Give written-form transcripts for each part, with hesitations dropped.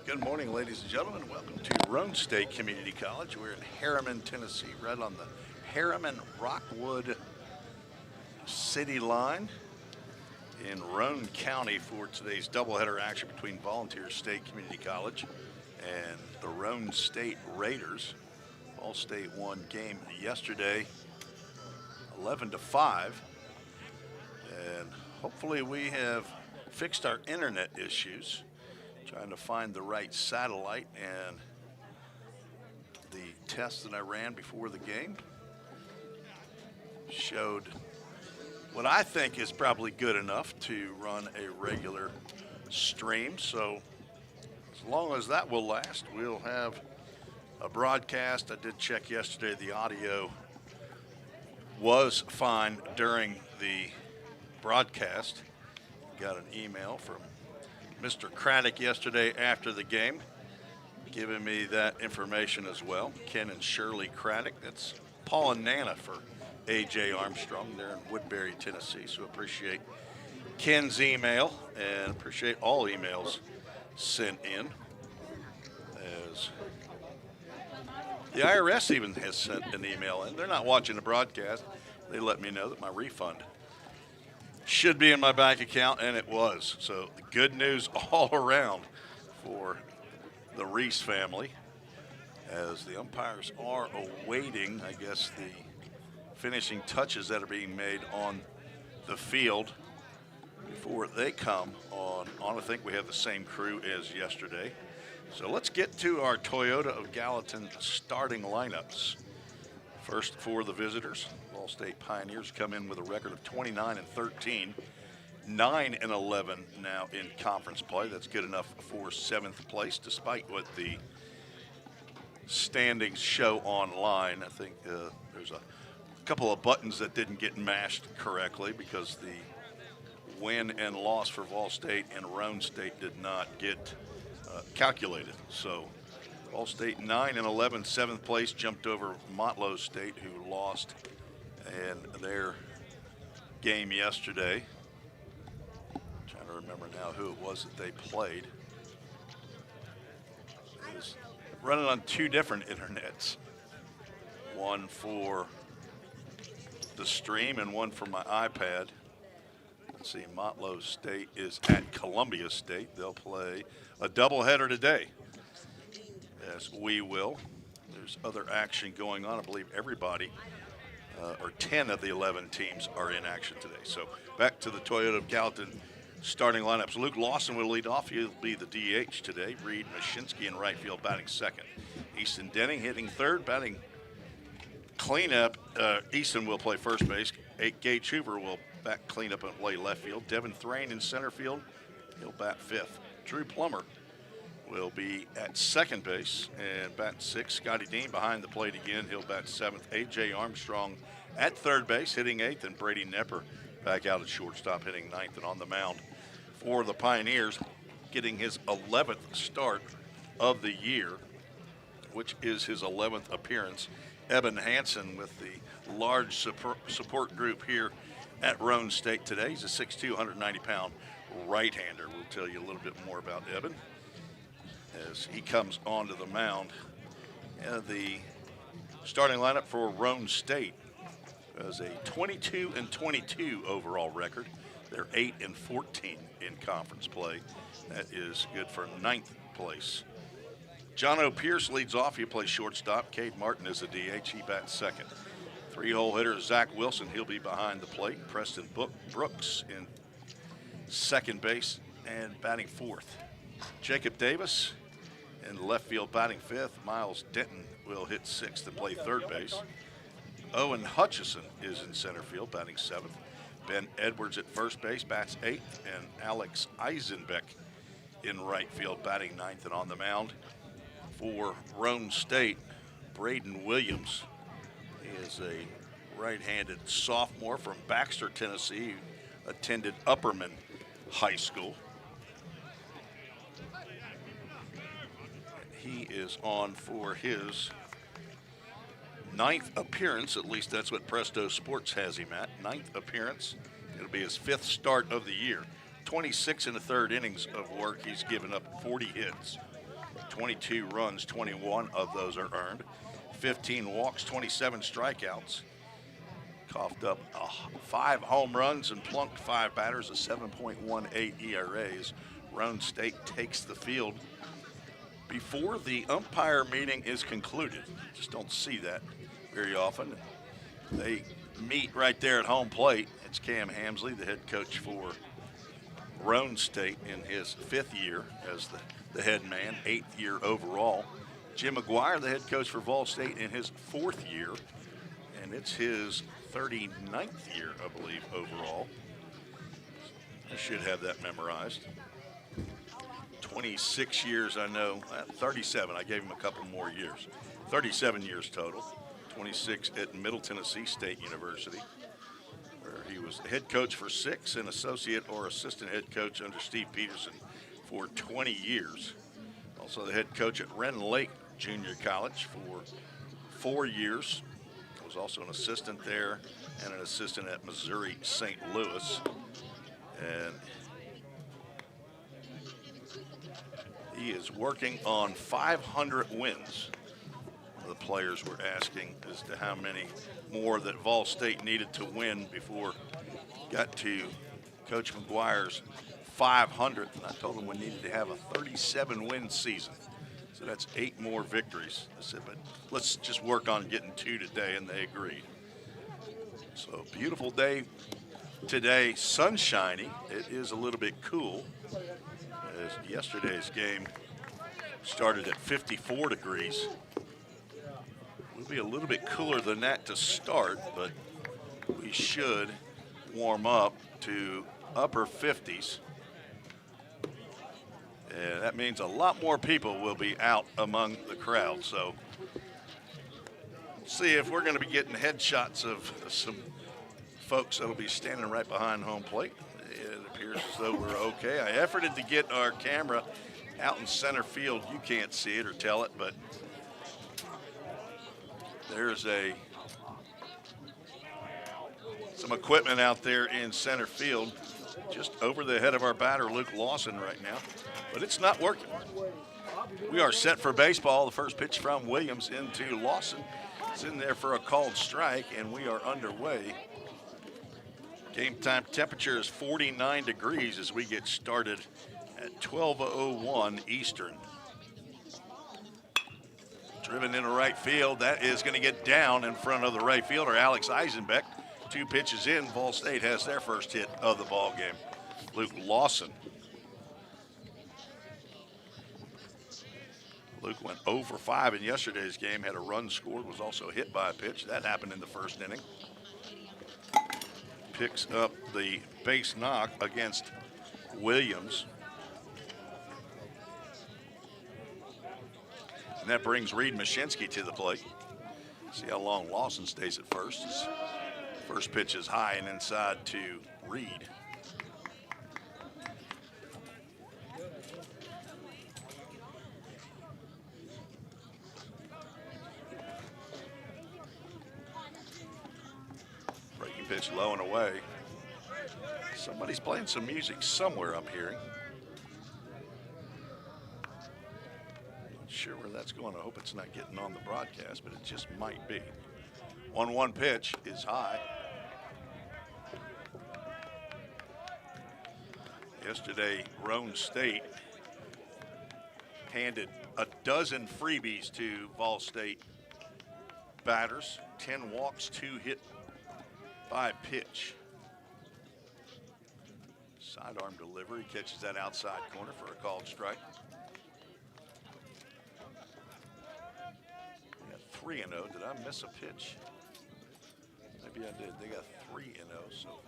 Good morning, ladies and gentlemen. Welcome to Roane State Community College. We're in Harriman, Tennessee, right on the Harriman-Rockwood city line in Roane County for today's doubleheader action between Volunteer State Community College and the Roane State Raiders. All State won game yesterday, 11-5, and hopefully we have fixed our internet issues. Trying to find the right satellite, and the test that I ran before the game showed what I think is probably good enough to run a regular stream. So as long as that will last, we'll have a broadcast. I did check yesterday, the audio was fine during the broadcast. Got an email from Mr. Craddock yesterday after the game, giving me that information as well. Ken and Shirley Craddock. That's Paul and Nana for A.J. Armstrong. They're in Woodbury, Tennessee. So appreciate Ken's email and appreciate all emails sent in. As the IRS even has sent an email in. They're not watching the broadcast. They let me know that my refund should be in my bank account, and it was. So good news all around for the Reese family, as the umpires are awaiting, I guess, the finishing touches that are being made on the field before they come on. I think we have the same crew as yesterday. So let's get to our Toyota of Gallatin starting lineups. First for the visitors, Ball State Pioneers come in with a record of 29-13, 9-11 now in conference play. That's good enough for 7th place, despite what the standings show online. I think there's a couple of buttons that didn't get mashed correctly because the win and loss for Ball State and Roane State did not get calculated. So Ball State 9-11, 7th place, jumped over Motlow State, who lost in their game yesterday. Trying to remember now who it was that they played. It was running on two different internets. One for the stream and one for my iPad. Let's see, Motlow State is at Columbia State. They'll play a doubleheader today. As we will. There's other action going on. I believe everybody, or 10 of the 11 teams, are in action today. So back to the Toyota of Gallatin starting lineups. Luke Lawson will lead off. He'll be the DH today. Reed Mashinsky in right field batting second. Easton Denning hitting third, batting cleanup. Easton will play first base. Gage Hoover will bat cleanup and play left field. Devin Thrain in center field. He'll bat fifth. Drew Plummer will be at second base and bat sixth. Scotty Dean behind the plate again. He'll bat seventh. A.J. Armstrong at third base hitting eighth, and Brady Nepper back out at shortstop hitting ninth. And on the mound for the Pioneers, getting his 11th start of the year, which is his 11th appearance, Eben Hansen with the large support group here at Roane State today. He's a 6'2", 190-pound right-hander. We'll tell you a little bit more about Eben as he comes onto the mound. The starting lineup for Roane State has a 22-22 overall record. They're 8-14 in conference play. That is good for 9th place. John O. Pierce leads off. He plays shortstop. Cade Martin is a DH. He bats second. Three-hole hitter Zach Wilson. He'll be behind the plate. Preston Brooks in second base and batting fourth. Jacob Davis in left field batting fifth. Miles Denton will hit sixth and play third base. Owen Hutchison is in center field batting seventh. Ben Edwards at first base bats eighth, and Alex Eisenbeck in right field batting ninth. And on the mound for Roane State, Braden Williams. He is a right-handed sophomore from Baxter, Tennessee, who attended Upperman High School. He is on for his 9th appearance, at least that's what Presto Sports has him at. 9th appearance. It'll be his 5th start of the year. 26 and a third innings of work. He's given up 40 hits. 22 runs, 21 of those are earned. 15 walks, 27 strikeouts. Coughed up 5 home runs and plunked 5 batters, a 7.18 ERA. Roane State takes the field before the umpire meeting is concluded. Just don't see that very often. They meet right there at home plate. It's Cam Hamsley, the head coach for Roane State in his 5th year as the head man, 8th year overall. Jim McGuire, the head coach for Vol State in his 4th year, and it's his 39th year, I believe, overall. I should have that memorized. 26 years, I know, 37, I gave him a couple more years. 37 years total, 26 at Middle Tennessee State University, where he was the head coach for 6 and associate or assistant head coach under Steve Peterson for 20 years. Also the head coach at Ren Lake Junior College for 4 years. Was also an assistant there and an assistant at Missouri St. Louis. And he is working on 500 wins. The players were asking as to how many more that Vol State needed to win before got to Coach McGuire's 500th. And I told him we needed to have a 37-win season. So that's 8 more victories. I said, but let's just work on getting 2 today, and they agreed. So beautiful day today, sunshiny. It is a little bit cool, as yesterday's game started at 54 degrees. We'll be a little bit cooler than that to start, but we should warm up to upper 50s. And that means a lot more people will be out among the crowd. So we'll see if we're going to be getting headshots of some folks that'll be standing right behind home plate. It appears as though we're okay. I efforted to get our camera out in center field. You can't see it or tell it, but there's some equipment out there in center field, just over the head of our batter, Luke Lawson, right now. But it's not working. We are set for baseball. The first pitch from Williams into Lawson. It's in there for a called strike, and we are underway. Game time temperature is 49 degrees as we get started at 12:01 Eastern. Driven into right field. That is going to get down in front of the right fielder, Alex Eisenbeck. 2 pitches in. Vol State has their first hit of the ball game. Luke Lawson. Luke went 0 for 5 in yesterday's game, had a run scored, was also hit by a pitch. That happened in the first inning. Picks up the base knock against Williams. And that brings Reed Mashinsky to the plate. See how long Lawson stays at first. His first pitch is high and inside to Reed. Breaking pitch low and away. Somebody's playing some music somewhere, I'm hearing. Not sure where that's going. I hope it's not getting on the broadcast, but it just might be. 1-1 pitch is high. Yesterday, Roane State handed a dozen freebies to Vol State batters. 10 walks, 2 hit by pitch. Sidearm delivery, catches that outside corner for a called strike. We got 3-0. Did I miss a pitch? Maybe I did. They got 3-0, so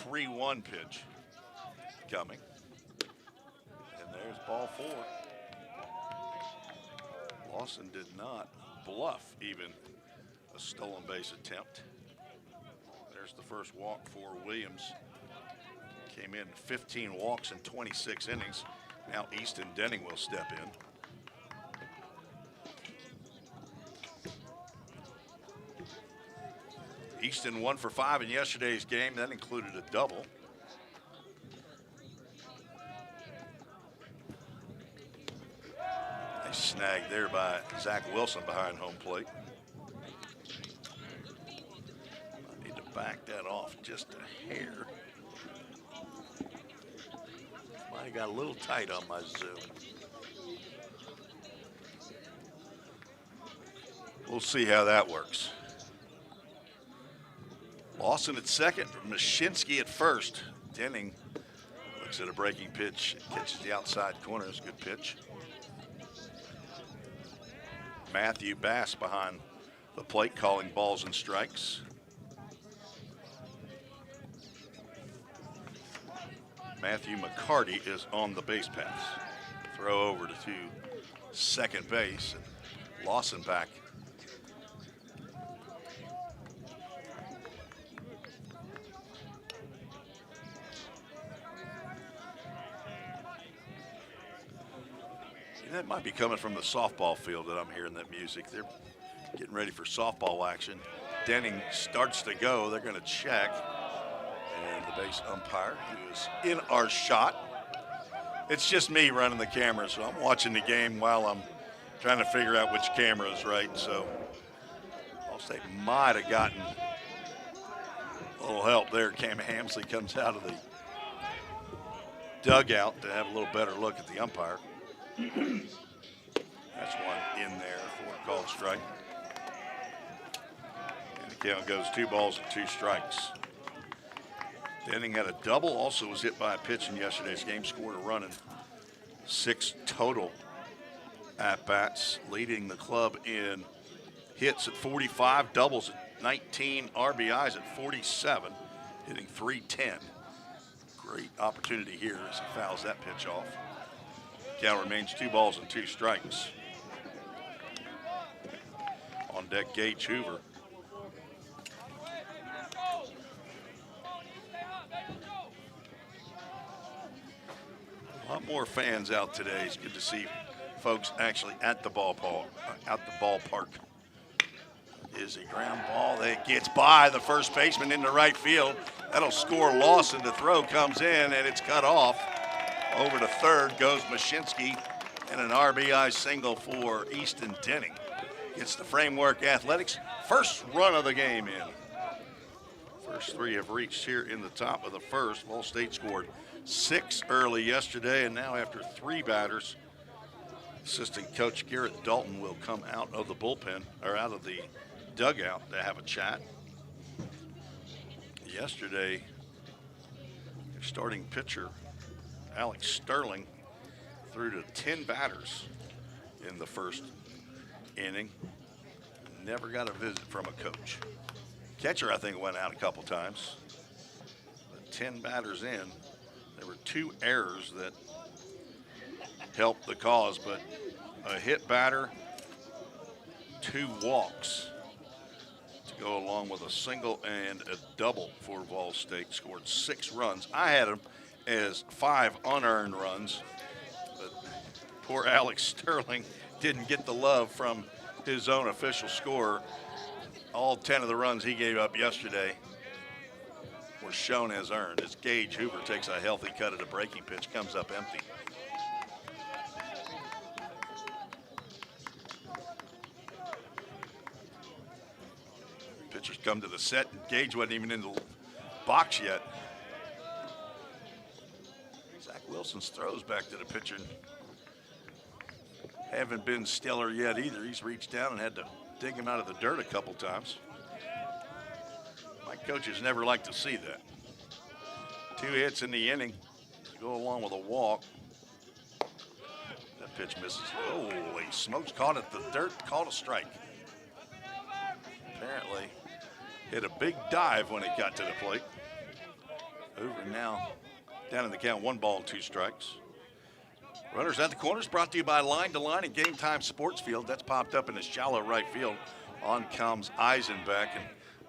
3-1 pitch coming. And there's ball 4. Lawson did not bluff even a stolen base attempt. There's the first walk for Williams. Came in 15 walks in 26 innings. Now Easton Denning will step in. Easton 1 for 5 in yesterday's game. That included a double. Nice snag there by Zach Wilson behind home plate. I need to back that off just a hair. Might have got a little tight on my zoom. We'll see how that works. Lawson at second, Mashinsky at first. Denning looks at a breaking pitch, catches the outside corner. It's a good pitch. Matthew Bass behind the plate calling balls and strikes. Matthew McCarty is on the base pass. Throw over to second base. And Lawson back. That might be coming from the softball field that I'm hearing that music. They're getting ready for softball action. Denning starts to go. They're going to check. And the base umpire, who is in our shot. It's just me running the camera, so I'm watching the game while I'm trying to figure out which camera is right. So Allstate might have gotten a little help there. Cam Hamsley comes out of the dugout to have a little better look at the umpire. That's one in there for a called strike. And the count goes 2 balls and 2 strikes. Denning had a double, also was hit by a pitch in yesterday's game, scored a run and 6 total at-bats, leading the club in hits at 45, doubles at 19, RBIs at 47, hitting .310. Great opportunity here as he fouls that pitch off. Count remains 2 balls and 2 strikes. On deck, Gage Hoover. A lot more fans out today. It's good to see folks actually at the ballpark. Is a ground ball that gets by the first baseman into right field. That'll score Lawson. The throw comes in and it's cut off. Over to third goes Mashinsky, and an RBI single for Easton Denning. Gets the Framework Athletics first run of the game in. First 3 have reached here in the top of the first. Ball State scored 6 early yesterday, and now after 3 batters, assistant coach Garrett Dalton will come out of the bullpen, or out of the dugout to have a chat. Yesterday, their starting pitcher, Alex Sterling, threw to 10 batters in the first inning. Never got a visit from a coach. Catcher, I think, went out a couple times. But 10 batters in, there were 2 errors that helped the cause, but a hit batter, 2 walks to go along with a single and a double for Ball State. Scored 6 runs. I had them as 5 unearned runs, but poor Alex Sterling didn't get the love from his own official scorer. All 10 of the runs he gave up yesterday were shown as earned, as Gage Hoover takes a healthy cut at a breaking pitch, comes up empty. Pitchers come to the set, and Gage wasn't even in the box yet. Zach Wilson's throws back to the pitcher haven't been stellar yet either. He's reached down and had to dig him out of the dirt a couple times. My coaches never like to see that. 2 hits in the inning to go along with a walk. That pitch misses. Holy smokes, caught at the dirt, called a strike. Apparently hit a big dive when it got to the plate. Hoover now down in the count, 1 ball and 2 strikes. Runners at the corners brought to you by Line to Line and Game Time Sports Field. That's popped up in the shallow right field. On comes Eisenbeck, and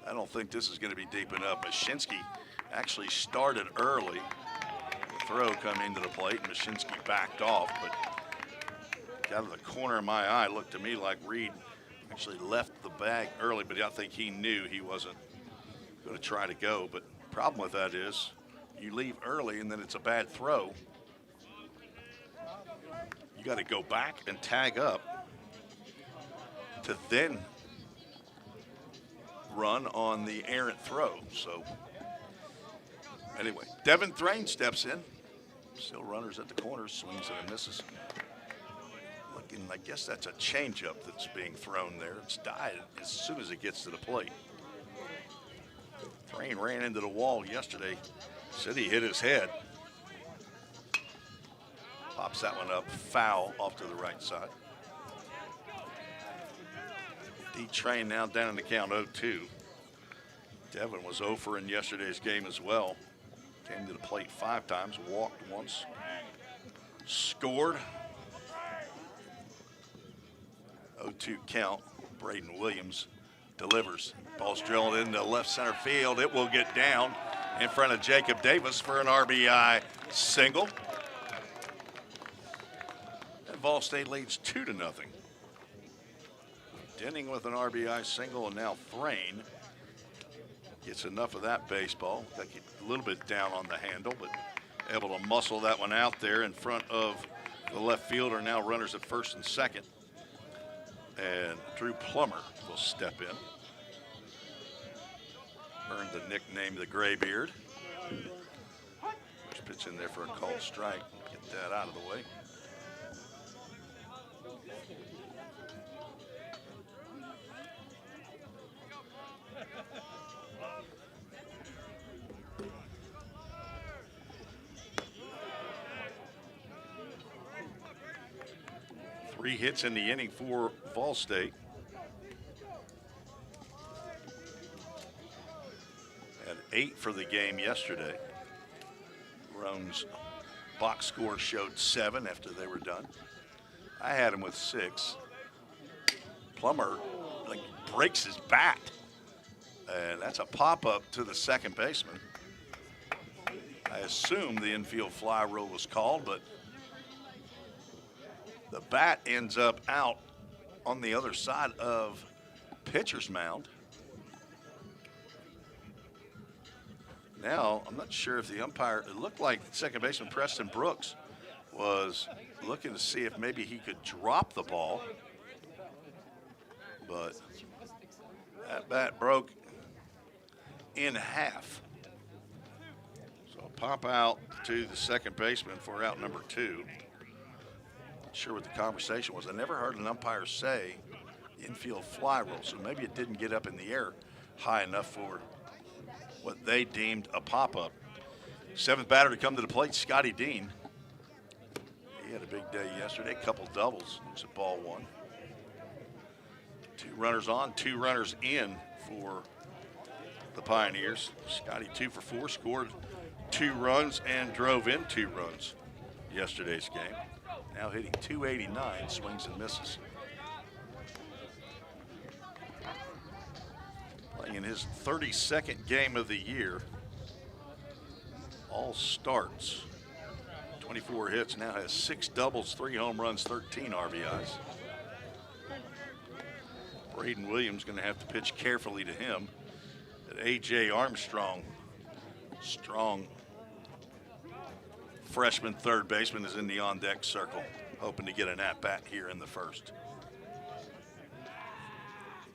I don't think this is going to be deep enough. Mashinsky actually started early. The throw come into the plate, and Mashinsky backed off, but out of the corner of my eye, looked to me like Reed actually left the bag early, but I think he knew he wasn't going to try to go. But the problem with that is you leave early and then it's a bad throw. You got to go back and tag up to then run on the errant throw. So anyway, Devin Thrain steps in. Still runners at the corners, swings and misses. Looking, I guess that's a changeup that's being thrown there. It's died as soon as it gets to the plate. Thrain ran into the wall yesterday. Said he hit his head. Pops that one up, foul off to the right side. D-Train now down in the count 0-2. Devin was 0 for in yesterday's game as well. Came to the plate 5 times, walked once, scored. 0-2 count. Braden Williams delivers. Ball's drilled into left center field. It will get down in front of Jacob Davis for an RBI single. And Ball State leads 2-0. Denning with an RBI single, and now Thrain gets enough of that baseball. Got a little bit down on the handle, but able to muscle that one out there in front of the left fielder. Now runners at first and second. And Drew Plummer will step in. Earned the nickname the Graybeard. First pitch in there for a called strike. Get that out of the way. Three hits in the inning for Vol State. Had 8 for the game yesterday. Roane's box score showed 7 after they were done. I had him with 6. Plummer breaks his bat. And that's a pop-up to the second baseman. I assume the infield fly rule was called, but the bat ends up out on the other side of pitcher's mound. Now, I'm not sure if the umpire, it looked like second baseman Preston Brooks was looking to see if maybe he could drop the ball. But that bat broke in half. So a pop out to the second baseman for out number 2. Not sure what the conversation was. I never heard an umpire say infield fly rule, so maybe it didn't get up in the air high enough for what they deemed a pop-up. 7th batter to come to the plate, Scotty Dean. He had a big day yesterday, a couple doubles. It's a ball 1. 2 runners on, 2 runners in for the Pioneers. Scotty 2 for 4, scored 2 runs and drove in 2 runs yesterday's game. Now hitting .289, swings and misses. Playing in his 32nd game of the year. All starts. 24 hits, now has 6 doubles, 3 home runs, 13 RBIs. Braden Williams going to have to pitch carefully to him. A.J. Armstrong, strong freshman third baseman, is in the on-deck circle, hoping to get an at-bat here in the first.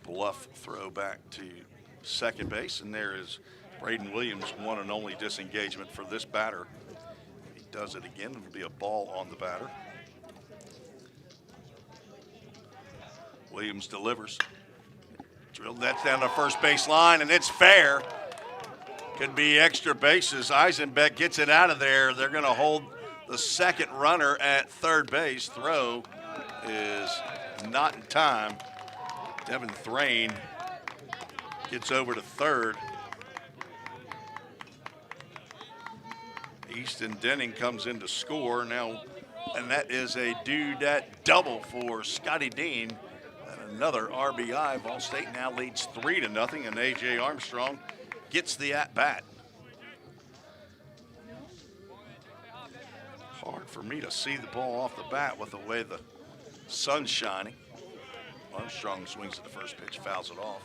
Bluff throw back to second base, and there is Braden Williams' one and only disengagement for this batter. He does it again. It'll be a ball on the batter. Williams delivers. Drilled that down the first base line, and it's fair. Could be extra bases. Eisenbeck gets it out of there. They're going to hold the second runner at third base. Throw is not in time. Devin Thrain gets over to third. Easton Denning comes in to score now, and that is a dudette double for Scotty Dean. And another RBI. Vol State now leads 3-0, and A.J. Armstrong gets the at-bat. Hard for me to see the ball off the bat with the way the sun's shining. Armstrong swings at the first pitch, fouls it off.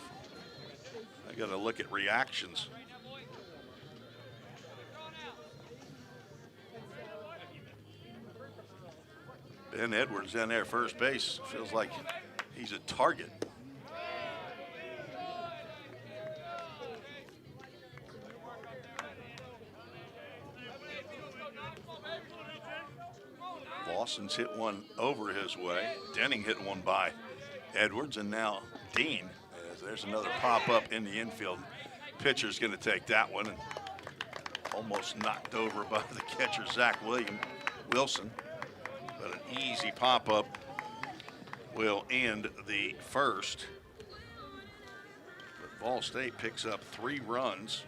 I got to look at reactions. Ben Edwards down there at first base. Feels like he's a target. Lawson's hit one over his way. Denning hit one by Edwards, and now Dean. As there's another pop-up in the infield. Pitcher's going to take that one, and almost knocked over by the catcher, Zach Wilson. But an easy pop-up will end the first. But Ball State picks up 3 runs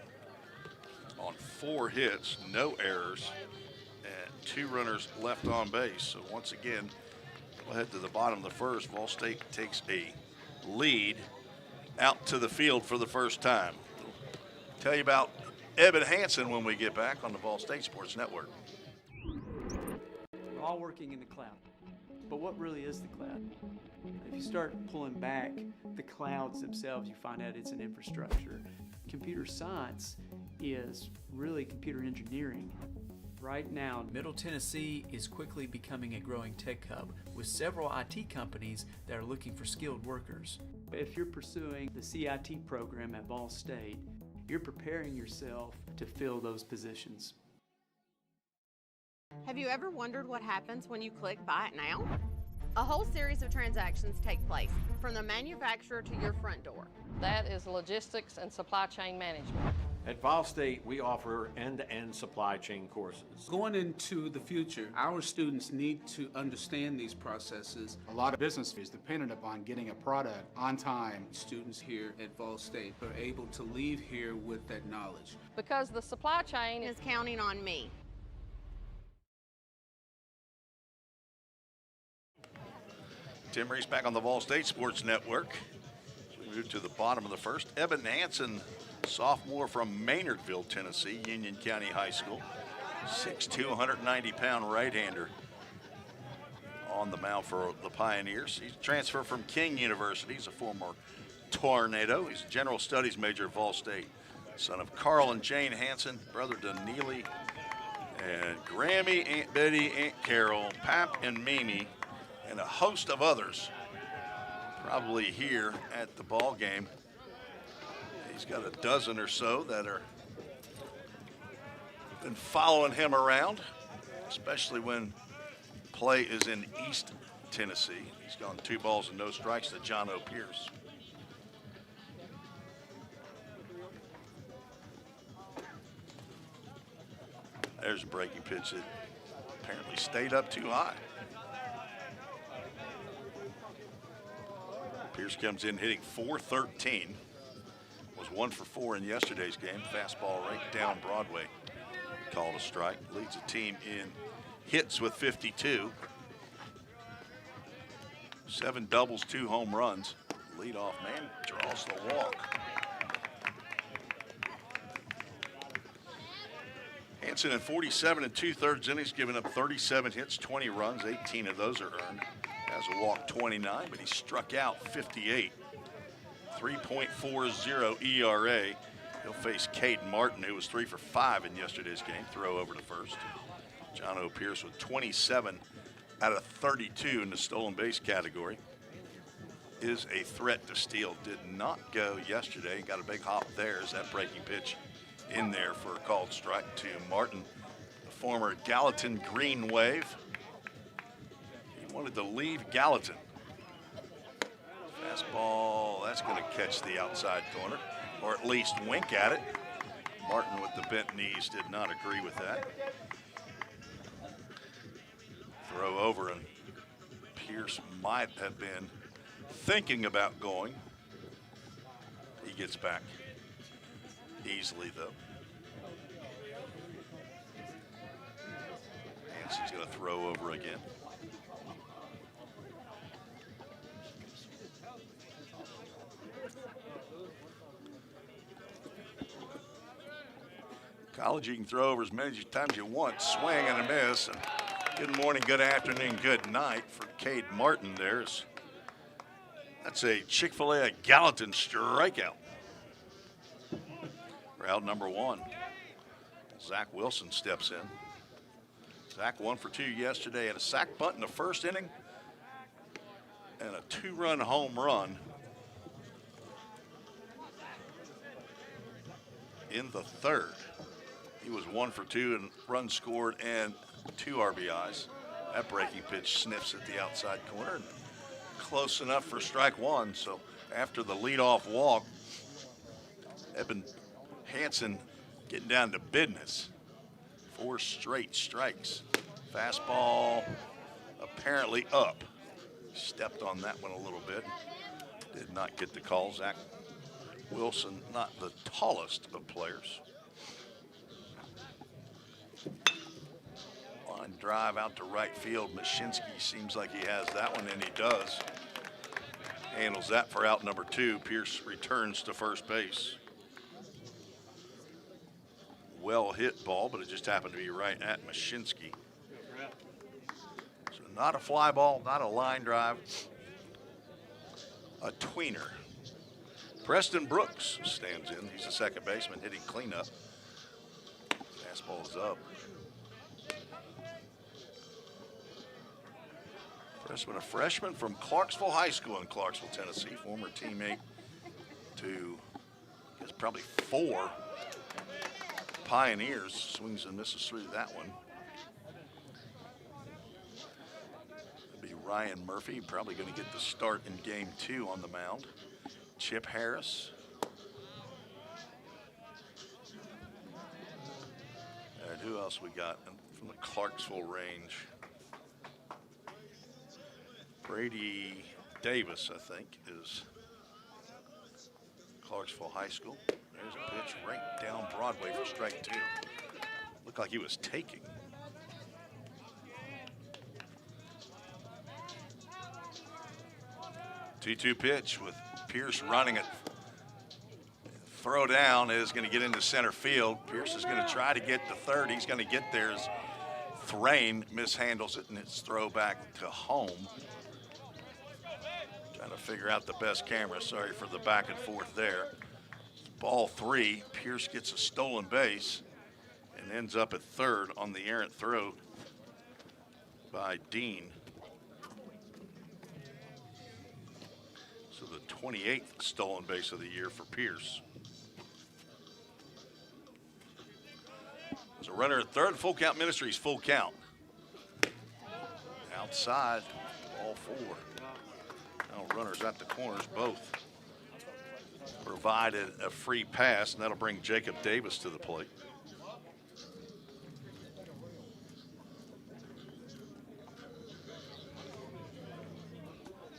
on 4 hits, no errors, and 2 runners left on base. So once again, we'll head to the bottom of the first. Ball State takes a lead out to the field for the first time. We'll tell you about Evan Hansen when we get back on the Ball State Sports Network. We're all working in the cloud. But what really is the cloud? If you start pulling back the clouds themselves, you find out it's an infrastructure. Computer science is really computer engineering. Right now, Middle Tennessee is quickly becoming a growing tech hub with several IT companies that are looking for skilled workers. if you're pursuing the CIT program at Ball State, you're preparing yourself to fill those positions. Have you ever wondered what happens when you click Buy It Now? A whole series of transactions take place, from the manufacturer to your front door. That is logistics and supply chain management. At Ball State, we offer end-to-end supply chain courses. Going into the future, our students need to understand these processes. A lot of business is dependent upon getting a product on time. Students here at Ball State are able to leave here with that knowledge. Because the supply chain Is counting on me. Tim Reese back on the Ball State Sports Network. As we move to the bottom of the first, Evan Hansen, sophomore from Maynardville, Tennessee, Union County High School. 6'2", 190-pound right-hander on the mound for the Pioneers. He's a transfer from King University. He's a former Tornado. He's a general studies major at Ball State. Son of Carl and Jane Hansen, brother to Neely and Grammy, Aunt Betty, Aunt Carol, Pap and Mimi, and a host of others probably here at the ball game. He's got a dozen or so that are been following him around, especially when play is in East Tennessee. He's gone 2 balls and no strikes to John O. Pierce. There's a breaking pitch that apparently stayed up too high. Pierce comes in hitting .413. Was 1 for 4 in yesterday's game. Fastball right down Broadway. Called a strike. Leads the team in hits with 52. 7 doubles, 2 home runs. Leadoff man draws the walk. Hansen in 47 2/3 innings, giving up 37 hits, 20 runs. 18 of those are earned. Has a walk 29, but he struck out 58. 3.40 ERA. He'll face Caden Martin, who was 3 for 5 in yesterday's game. Throw over to first. John O. Pierce with 27 out of 32 in the stolen base category. Is a threat to steal. Did not go yesterday. Got a big hop there as that breaking pitch in there for a called strike to Martin, the former Gallatin Green Wave. He wanted to leave Gallatin. Fastball, that's going to catch the outside corner, or at least wink at it. Martin with the bent knees did not agree with that. Throw over, and Pierce might have been thinking about going. He gets back easily, though. Hansen's going to throw over again. College, you can throw over as many times as you want. Swing and a miss. And good morning, good afternoon, good night for Cade Martin. That's a Chick-fil-A Gallatin strikeout. For out number 1. Zach Wilson steps in. Zach 1 for 2 yesterday, had a sac bunt in the first inning and a 2-run home run in the third. He was 1 for 2 and runs scored and 2 RBIs. That breaking pitch sniffs at the outside corner and close enough for strike one. So after the leadoff walk, Eben Hansen getting down to business. 4 straight strikes. Fastball apparently up. Stepped on that one a little bit. Did not get the call. Zach Wilson, not the tallest of players. Line drive out to right field. Mashinsky seems like he has that one, and he does. Handles that for out number 2. Pierce returns to first base. Well hit ball, but it just happened to be right at Mashinsky. So not a fly ball, not a line drive, a tweener. Preston Brooks stands in. He's a second baseman hitting cleanup. Fastball is up. A freshman from Clarksville High School in Clarksville, Tennessee, former teammate to, I guess, probably 4 Pioneers. Swings and misses through that one. It'll be Ryan Murphy, probably going to get the start in game 2 on the mound. Chip Harris. And who else we got from the Clarksville range? Brady Davis, I think, is Clarksville High School. There's a pitch right down Broadway for strike 2. Looked like he was taking. Two-two pitch with Pierce running it. Throw down is going to get into center field. Pierce is going to try to get to third. He's going to get there as Roane mishandles it, and it's throw back to home. Trying to figure out the best camera. Sorry for the back and forth there. Ball 3. Pierce gets a stolen base and ends up at third on the errant throw by Dean. So the 28th stolen base of the year for Pierce. There's a runner at third. Full count Ministries, full count. Outside, ball 4. Now runners at the corners both provided a free pass, and that'll bring Jacob Davis to the plate.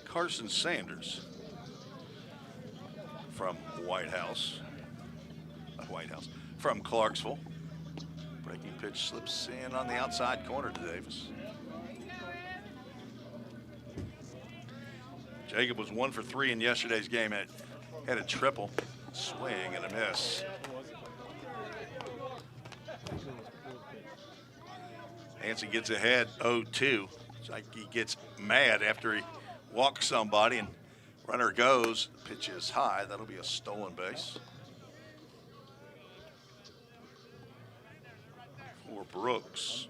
Carson Sanders from from Clarksville. Breaking pitch slips in on the outside corner to Davis. Jacob was 1 for 3 in yesterday's game. Had a triple, swing and a miss. Hansen gets ahead 0-2. It's like he gets mad after he walks somebody and runner goes. Pitch is high. That'll be a stolen base. For Brooks.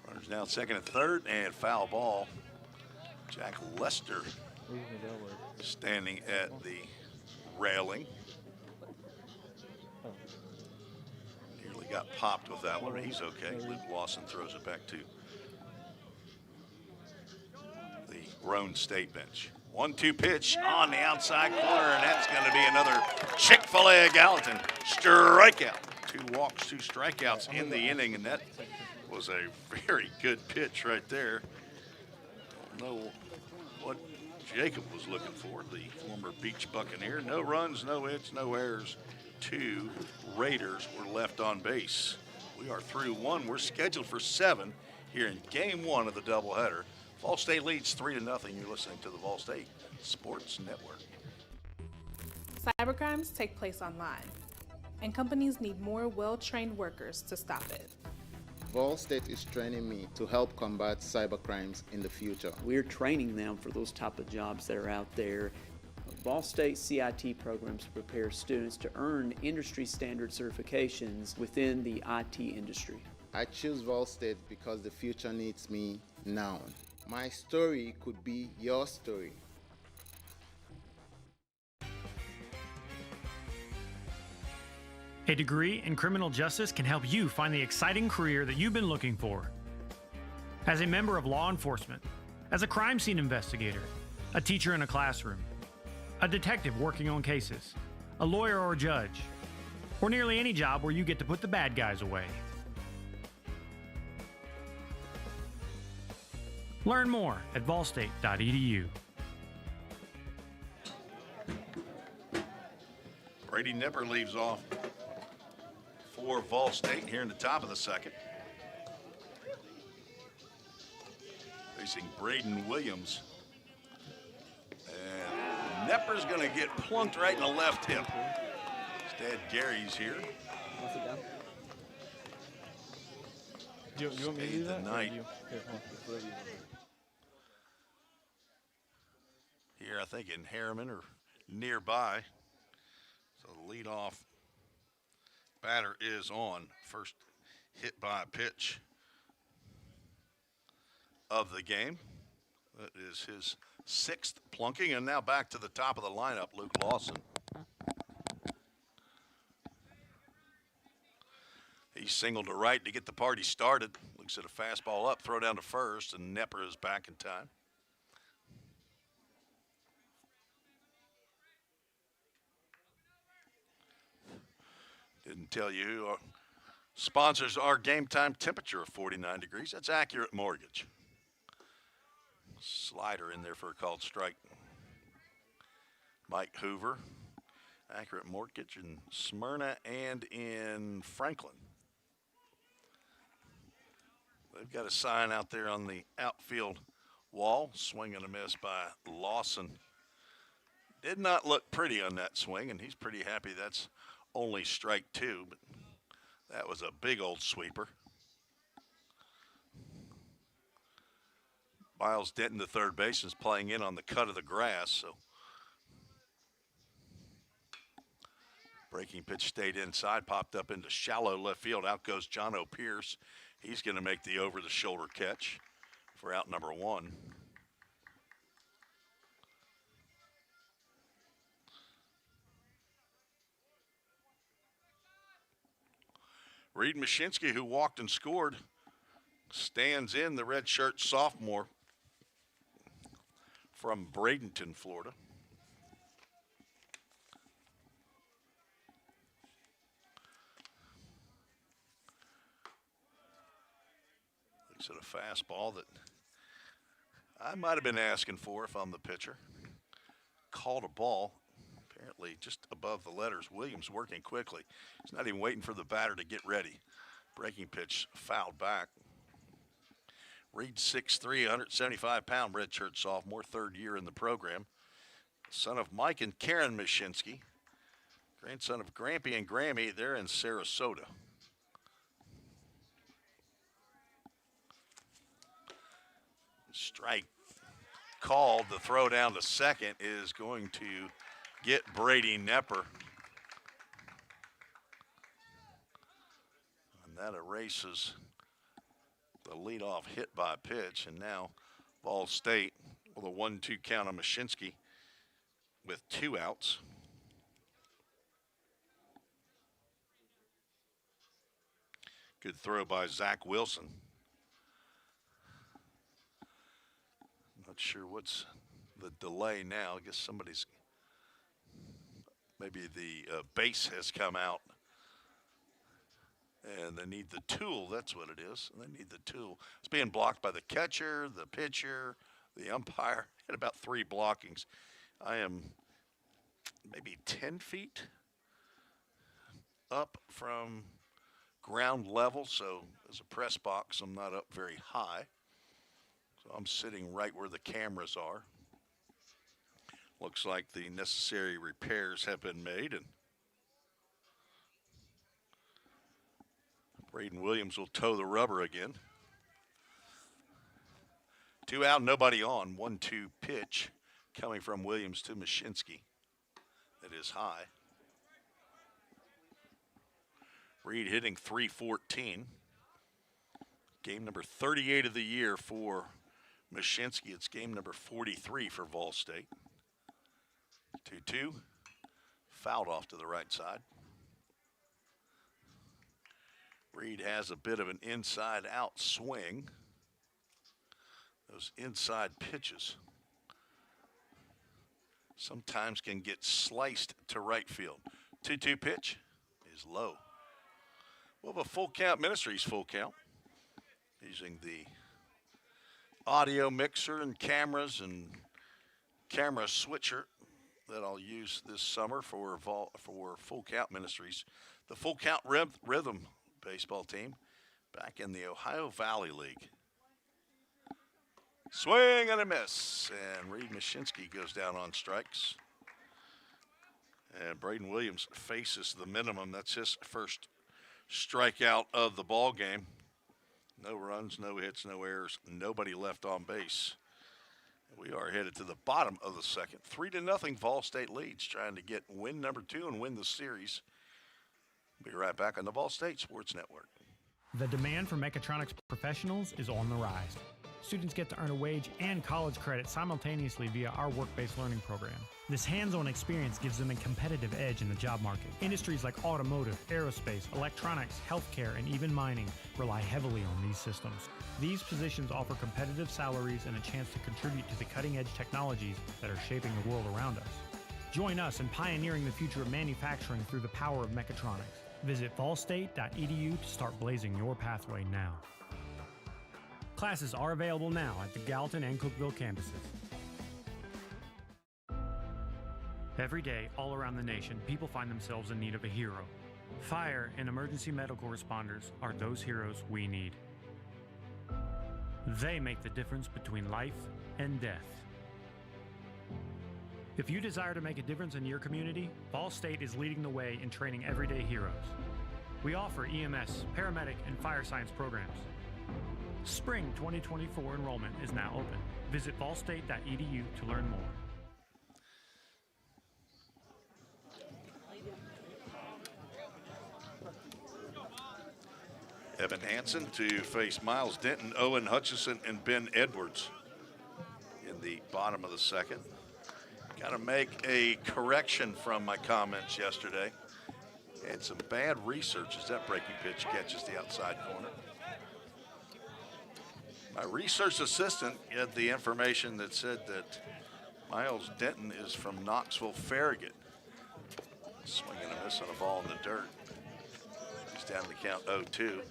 Runners now second and third, and foul ball. Jack Lester standing at the railing. Nearly got popped with that one, but he's okay. Luke Lawson throws it back to the Roane State bench. 1-2 pitch on the outside corner, and that's going to be another Chick-fil-A Gallatin strikeout. 2 walks, 2 strikeouts in the inning, and that was a very good pitch right there. Don't know what Jacob was looking for, the former Beach Buccaneer. No runs, no hits, no errors. 2 Raiders were left on base. We are through 1. We're scheduled for 7 here in game 1 of the doubleheader. Vol State leads 3-0. You're listening to the Vol State Sports Network. Cybercrimes take place online, and companies need more well-trained workers to stop it. Vol State is training me to help combat cybercrimes in the future. We're training them for those type of jobs that are out there. Ball State CIT programs prepare students to earn industry standard certifications within the IT industry. I choose Vol State because the future needs me now. My story could be your story. A degree in criminal justice can help you find the exciting career that you've been looking for. As a member of law enforcement, as a crime scene investigator, a teacher in a classroom, a detective working on cases, a lawyer or a judge, or nearly any job where you get to put the bad guys away. Learn more at volstate.edu. Brady Nipper leaves off for Vol State here in the top of the second. Facing Braden Williams. And Nipper's going to get plunked right in the left hip. Instead, Gary's here. You want me to do that? Night. Here, I think in Harriman or nearby. So the leadoff batter is on. First hit by pitch of the game. That is his 6th plunking, and now back to the top of the lineup, Luke Lawson. He singled to right to get the party started. Looks at a fastball up, throw down to first, and Nipper is back in time. Didn't tell you who sponsors our game time temperature of 49 degrees. That's Accurate Mortgage. Slider in there for a called strike. Mike Hoover, Accurate Mortgage in Smyrna and in Franklin. They've got a sign out there on the outfield wall. Swing and a miss by Lawson. Did not look pretty on that swing, and he's pretty happy that's only strike 2, but that was a big old sweeper. Miles Denton, the third baseman, is playing in on the cut of the grass, so breaking pitch stayed inside, popped up into shallow left field. Out goes John O'Pierce. He's going to make the over-the-shoulder catch for out number 1. Reed Mashinsky, who walked and scored, stands in, the redshirt sophomore from Bradenton, Florida. Looks at a fastball that I might have been asking for if I'm the pitcher. Called a ball, apparently just above the letters. Williams working quickly. He's not even waiting for the batter to get ready. Breaking pitch fouled back. Reed 6'3", 175-pound redshirt sophomore, 3rd year in the program. Son of Mike and Karen Mashinsky. Grandson of Grampy and Grammy. They're in Sarasota. Strike called. The throw down to second is going to get Brady Nipper. And that erases the leadoff hit by pitch, and now Ball State with a 1-2 count on Mashinsky with 2 outs. Good throw by Zach Wilson. Not sure what's the delay now. I guess somebody's, maybe the base has come out. And they need the tool, that's what it is. They need the tool. It's being blocked by the catcher, the pitcher, the umpire. Had about 3 blockings. I am maybe 10 feet up from ground level, so as a press box, I'm not up very high. So I'm sitting right where the cameras are. Looks like the necessary repairs have been made, and Braden Williams will toe the rubber again. 2 out, nobody on. 1-2 pitch coming from Williams to Mashinsky. It is high. Reed hitting .314. Game number 38 of the year for Mashinsky. It's game number 43 for Vol State. 2-2. Fouled off to the right side. Reed has a bit of an inside-out swing. Those inside pitches sometimes can get sliced to right field. 2-2 pitch is low. We'll have a full count, Ministries full count, using the audio mixer and cameras and camera switcher that I'll use this summer for Full Count Ministries. The Full Count Rhythm baseball team back in the Ohio Valley League. Swing and a miss, and Reed Mashinsky goes down on strikes. And Braden Williams faces the minimum. That's his first strikeout of the ball game. No runs, no hits, no errors, nobody left on base. We are headed to the bottom of the second. 3-0 Vol State leads, trying to get win number 2 and win the series. Be right back on the Vol State Sports Network. The demand for mechatronics professionals is on the rise. Students get to earn a wage and college credit simultaneously via our work-based learning program. This hands-on experience gives them a competitive edge in the job market. Industries like automotive, aerospace, electronics, healthcare, and even mining rely heavily on these systems. These positions offer competitive salaries and a chance to contribute to the cutting-edge technologies that are shaping the world around us. Join us in pioneering the future of manufacturing through the power of mechatronics. Visit volstate.edu to start blazing your pathway now. Classes are available now at the Gallatin and Cookeville campuses. Every day, all around the nation, people find themselves in need of a hero. Fire and emergency medical responders are those heroes we need. They make the difference between life and death. If you desire to make a difference in your community, Vol State is leading the way in training everyday heroes. We offer EMS, paramedic, and fire science programs. Spring 2024 enrollment is now open. Visit volstate.edu to learn more. Evan Hansen to face Miles Denton, Owen Hutchison, and Ben Edwards in the bottom of the second. Got to make a correction from my comments yesterday. Had some bad research as that breaking pitch catches the outside corner. My research assistant had the information that said that Miles Denton is from Knoxville, Farragut. Swinging a miss on a ball in the dirt. He's down to count 0-2.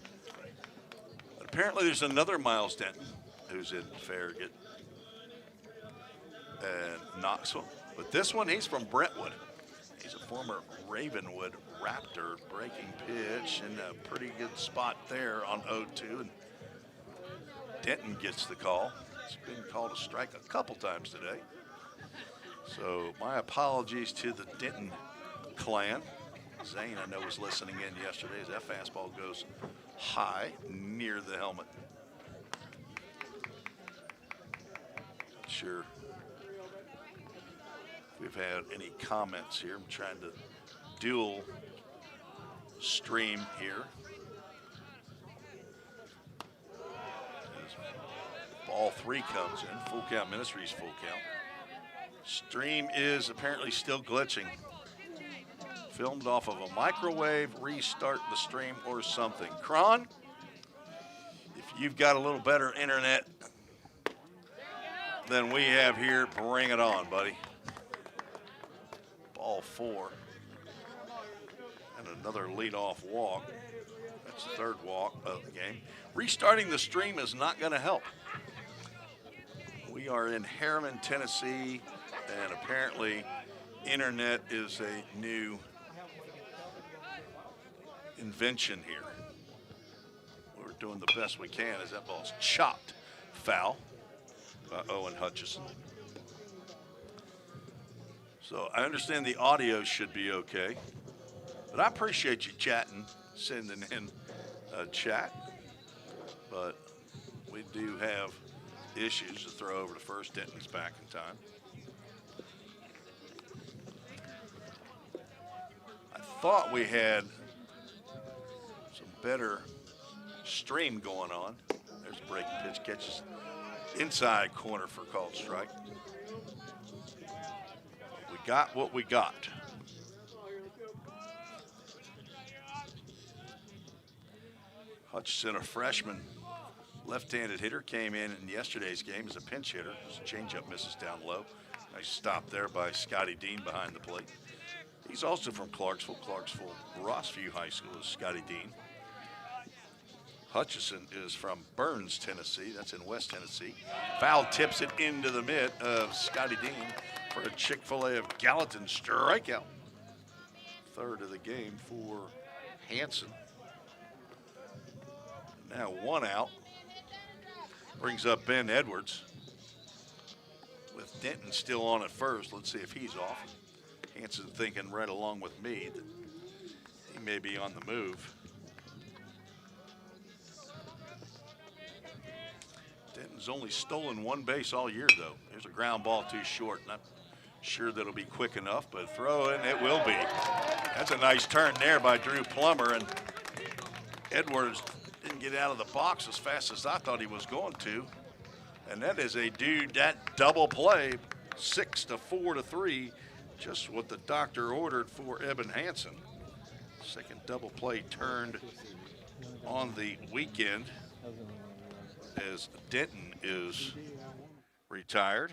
But apparently there's another Miles Denton who's in Farragut and Knoxville. But this one, he's from Brentwood. He's a former Ravenwood Raptor. Breaking pitch in a pretty good spot there on 0-2. And Denton gets the call. It's been called a strike a couple times today. So my apologies to the Denton clan. Zane, I know, was listening in yesterday as that fastball goes high near the helmet. Not sure if we've had any comments here. I'm trying to dual stream here. Ball 3 comes in. Full Count Ministries full count. Stream is apparently still glitching. Filmed off of a microwave. Restart the stream or something. Cron, if you've got a little better internet than we have here, bring it on, buddy. Ball 4. And another leadoff walk. That's the third walk of the game. Restarting the stream is not going to help. We are in Harriman, Tennessee, and apparently internet is a new invention here. We're doing the best we can as that ball's chopped foul by Owen Hutchison. So I understand the audio should be okay, but I appreciate you chatting, sending in a chat, but we do have issues to throw over to first. Denton's back in time. thought we had some better stream going on. There's a breaking pitch, catches inside corner for called strike. We got what we got. Hutchison, a freshman left-handed hitter, came in yesterday's game as a pinch hitter. His changeup misses down low. Nice stop there by Scotty Dean behind the plate. He's also from Clarksville. Rossview High School is Scotty Dean. Hutchison is from Burns, Tennessee. That's in West Tennessee. Foul tips it into the mitt of Scotty Dean for a Chick-fil-A of Gallatin strikeout. Third of the game for Hanson. Now 1 out. Brings up Ben Edwards. With Denton still on at first, let's see if he's off. Hanson thinking right along with me that he may be on the move. Denton's only stolen 1 base all year, though. There's a ground ball too short. Not sure that'll be quick enough, but throw in, it will be. That's a nice turn there by Drew Plummer, and Edwards didn't get out of the box as fast as I thought he was going to. And that is a that double play, 6-4-3, just what the doctor ordered for Eben Hansen. Second double play turned on the weekend as Denton is retired.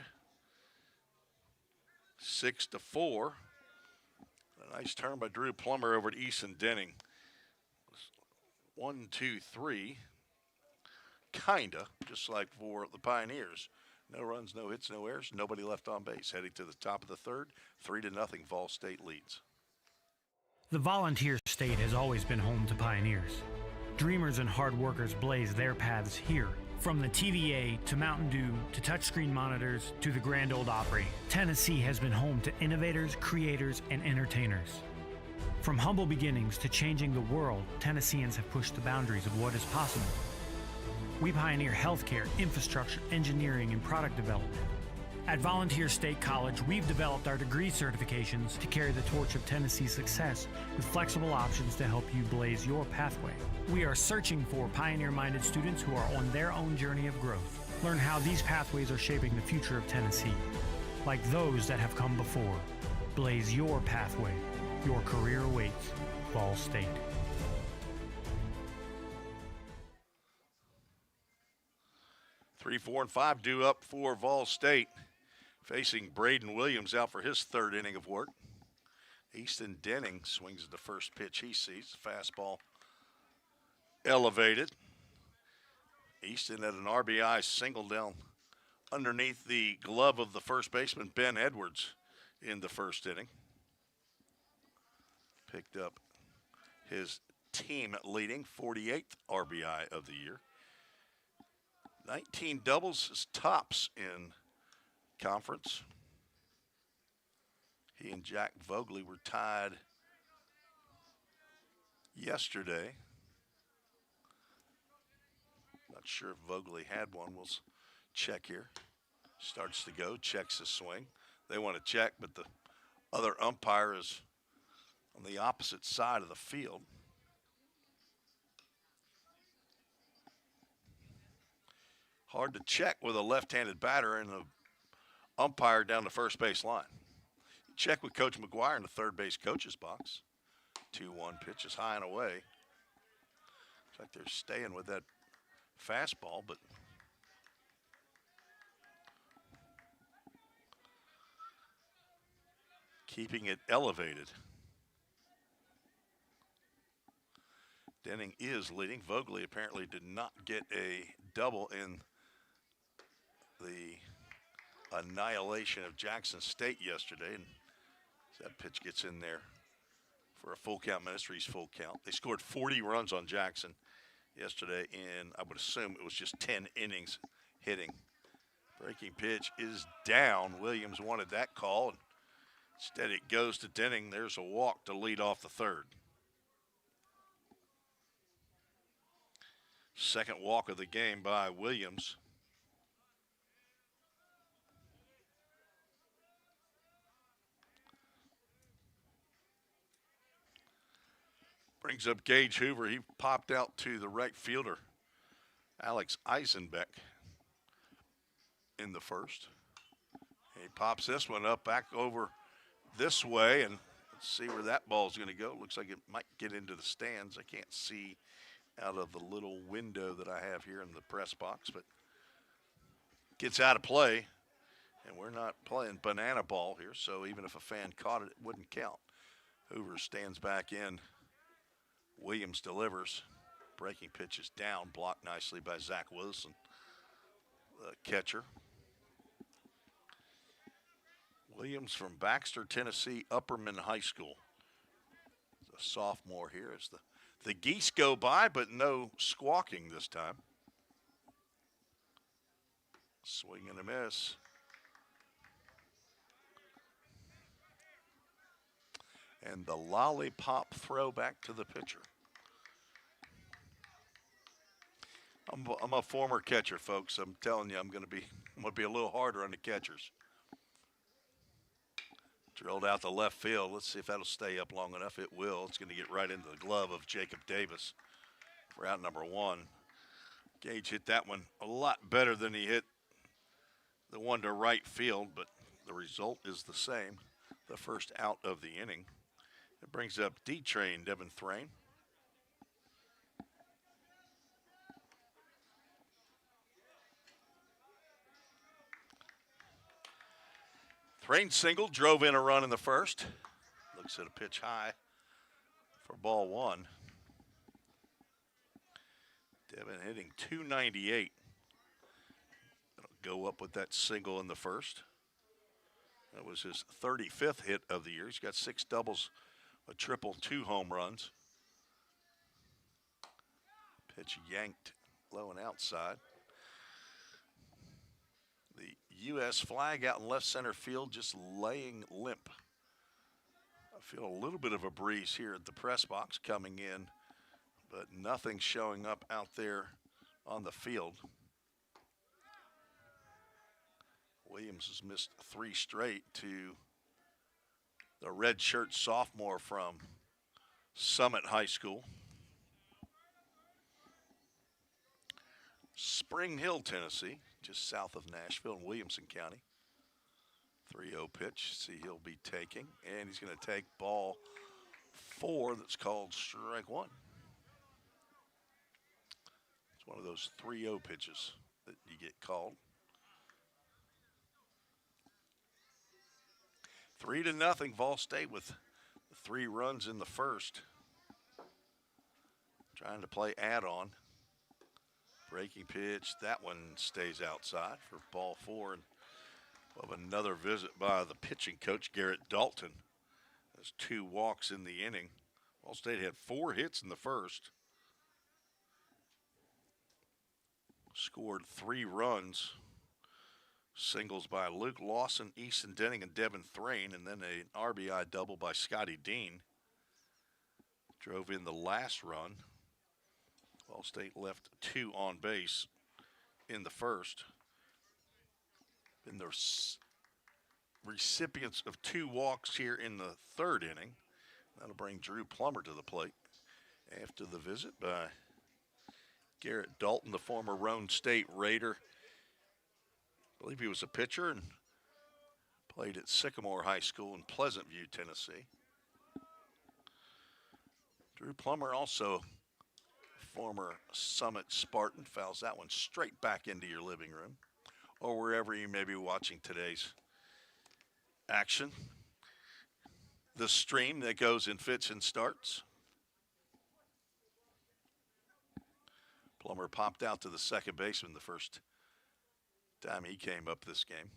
6-4. A nice turn by Drew Plummer over to Easton Denning. 1, 2, 3. Kinda, just like for the Pioneers. No runs, no hits, no errors, nobody left on base. Heading to the top of the third, 3-0, Vol State leads. The Volunteer State has always been home to Pioneers. Dreamers and hard workers blaze their paths here. From the TVA to Mountain Dew to touchscreen monitors to the Grand Ole Opry, Tennessee has been home to innovators, creators, and entertainers. From humble beginnings to changing the world, Tennesseans have pushed the boundaries of what is possible. We pioneer healthcare, infrastructure, engineering, and product development. At Volunteer State College, we've developed our degree certifications to carry the torch of Tennessee's success with flexible options to help you blaze your pathway. We are searching for pioneer-minded students who are on their own journey of growth. Learn how these pathways are shaping the future of Tennessee. Like those that have come before. Blaze your pathway. Your career awaits. Vol State. Three, 4, and 5 due up for Vol State. Facing Braden Williams out for his third inning of work. Easton Denning swings at the first pitch he sees. Fastball elevated. Easton had an RBI single down underneath the glove of the first baseman, Ben Edwards, in the first inning. Picked up his team leading 48th RBI of the year. 19 doubles is tops in conference. He and Jack Vogley were tied yesterday. Not sure if Vogley had one. We'll check here. Starts to go, checks the swing. They want to check, but the other umpire is on the opposite side of the field. Hard to check with a left-handed batter and an umpire down the first base line. Check with Coach McGuire in the third base coach's box. 2-1 pitch is high and away. Looks like they're staying with that fastball, but keeping it elevated. Denning is leading. Vogley apparently did not get a double in the annihilation of Jackson State yesterday, and that pitch gets in there for a full count. Ministries full count. They scored 40 runs on Jackson yesterday, and I would assume it was just 10 innings hitting. Breaking pitch is down. Williams wanted that call, and instead it goes to Denning. There's a walk to lead off the third. Second walk of the game by Williams. Brings up Gage Hoover. He popped out to the right fielder, Alex Eisenbeck, in the first. He pops this one up back over this way, and let's see where that ball's going to go. Looks like it might get into the stands. I can't see out of the little window that I have here in the press box, but gets out of play, and we're not playing banana ball here, so even if a fan caught it, it wouldn't count. Hoover stands back in. Williams delivers. Breaking pitch is down, blocked nicely by Zach Wilson, the catcher. Williams from Baxter, Tennessee, Upperman High School. The sophomore here as the geese go by, but no squawking this time. Swing and a miss. And the lollipop throw back to the pitcher. I'm a former catcher, folks. I'm telling you, I'm going to be a little harder on the catchers. Drilled out the left field. Let's see if that'll stay up long enough. It will. It's going to get right into the glove of Jacob Davis for out number 1. Gage hit that one a lot better than he hit the one to right field, but the result is the same. The first out of the inning. It brings up D-Train Devin Thrain. Thrain single, drove in a run in the first. Looks at a pitch high for ball 1. Devin hitting .298. It'll go up with that single in the first. That was his 35th hit of the year. He's got 6 doubles, a triple, 2 home runs. Pitch yanked low and outside. The U.S. flag out in left center field just laying limp. I feel a little bit of a breeze here at the press box coming in, but nothing showing up out there on the field. Williams has missed 3 straight to the redshirt sophomore from Summit High School. Spring Hill, Tennessee, just south of Nashville in Williamson County. 3-0 pitch. See, he'll be taking, and he's going to take ball 4 that's called strike 1. It's one of those 3-0 pitches that you get called. 3-0 Vol State with 3 runs in the first. Trying to play add-on. Breaking pitch, that one stays outside for ball 4. And we'll have another visit by the pitching coach, Garrett Dalton. There's 2 walks in the inning. Ball State had 4 hits in the first. Scored 3 runs. Singles by Luke Lawson, Easton Denning, and Devin Thrain, and then an RBI double by Scotty Dean. Drove in the last run. Ball State left 2 on base in the first. Been the recipients of 2 walks here in the third inning. That'll bring Drew Plummer to the plate after the visit by Garrett Dalton, the former Roane State Raider. I believe he was a pitcher and played at Sycamore High School in Pleasant View, Tennessee. Drew Plummer, also former Summit Spartan, fouls that one straight back into your living room or wherever you may be watching today's action. The stream that goes in fits and starts. Plummer popped out to the second baseman the first time he came up this game.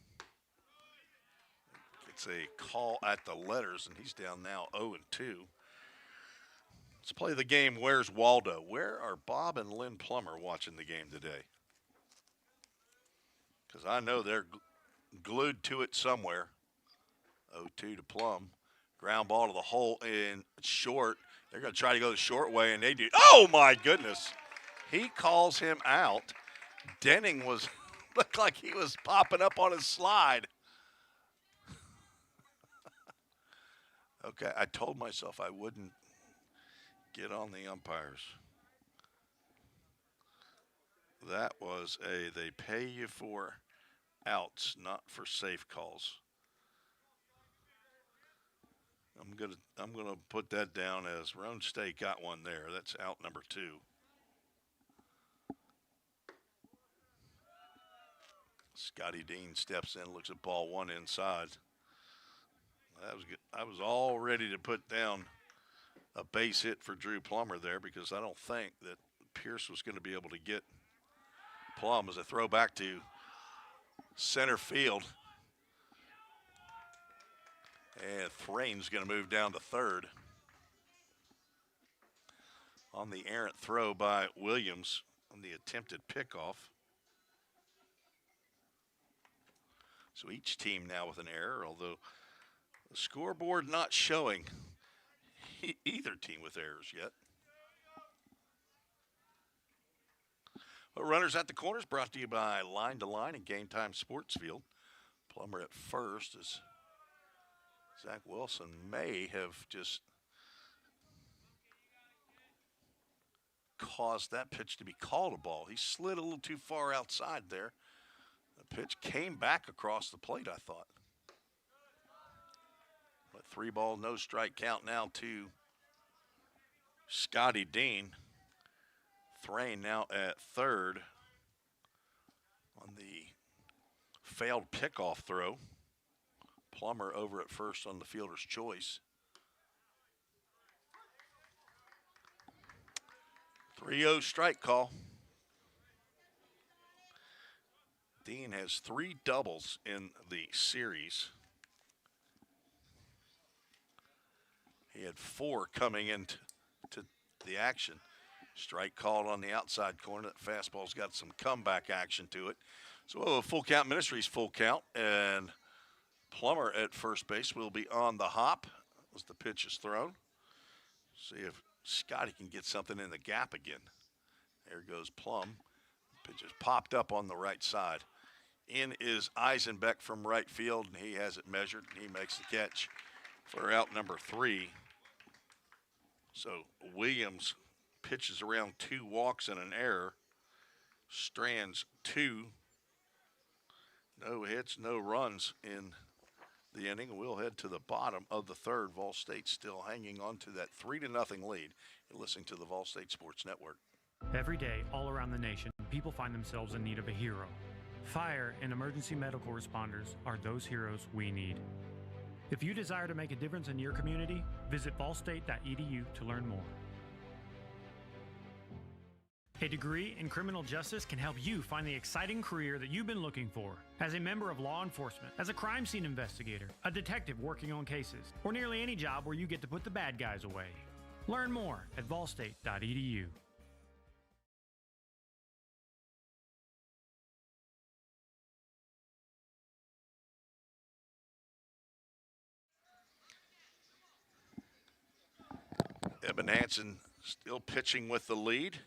It's a call at the letters, and he's down now 0-2. Let's play the game, Where's Waldo? Where are Bob and Lynn Plummer watching the game today? Because I know they're glued to it somewhere. 0-2 to Plum. Ground ball to the hole in short. They're going to try to go the short way, and they do. Oh, my goodness. He calls him out. Denning looked like he was popping up on his slide. Okay, I told myself I wouldn't Get on the umpires. That was they pay you for outs, not for safe calls. I'm gonna put that down as Roane State got one there. That's out number 2. Scotty Dean steps in, looks at ball 1 inside. That was good. I was all ready to put down a base hit for Drew Plummer there because I don't think that Pierce was going to be able to get Plum as a throwback to center field. And Thrain's going to move down to third. On the errant throw by Williams on the attempted pickoff. So each team now with an error, although the scoreboard not showing either team with errors yet. But runners at the corners brought to you by Line to Line and Game Time Sportsfield. Plummer at first as Zach Wilson may have just caused that pitch to be called a ball. He slid a little too far outside there. The pitch came back across the plate, I thought. But 3-ball, no strike count now to Scotty Dean. Thrain now at third on the failed pickoff throw. Plummer over at first on the fielder's choice. 3-0 strike call. Dean has 3 doubles in the series. He had 4 coming into the action. Strike called on the outside corner. That fastball's got some comeback action to it. So full count, Ministries full count, and Plummer at first base will be on the hop as the pitch is thrown. See if Scotty can get something in the gap again. There goes Plum. Pitch is popped up on the right side. In is Eisenbeck from right field, and he has it measured, and he makes the catch for out number 3. So Williams pitches around 2 walks and an error. Strands 2. No hits, no runs in the inning. We'll head to the bottom of the third. Vol State still hanging on to that 3-0 lead. You're listening to the Vol State Sports Network. Every day, all around the nation, people find themselves in need of a hero. Fire and emergency medical responders are those heroes we need. If you desire to make a difference in your community, visit ballstate.edu to learn more. A degree in criminal justice can help you find the exciting career that you've been looking for. As a member of law enforcement, as a crime scene investigator, a detective working on cases, or nearly any job where you get to put the bad guys away. Learn more at ballstate.edu. Eben Hansen still pitching with the lead.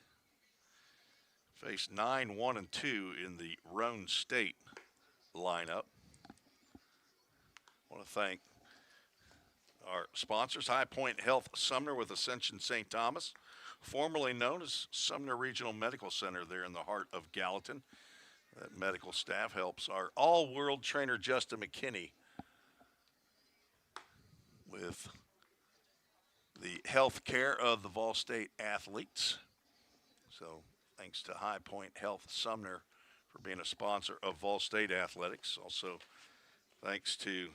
Faced 9, 1, and 2 in the Roane State lineup. I want to thank our sponsors, High Point Health Sumner with Ascension St. Thomas, formerly known as Sumner Regional Medical Center there in the heart of Gallatin. That medical staff helps our all-world trainer Justin McKinney with the health care of the Vol State athletes. So thanks to High Point Health Sumner for being a sponsor of Vol State athletics. Also thanks to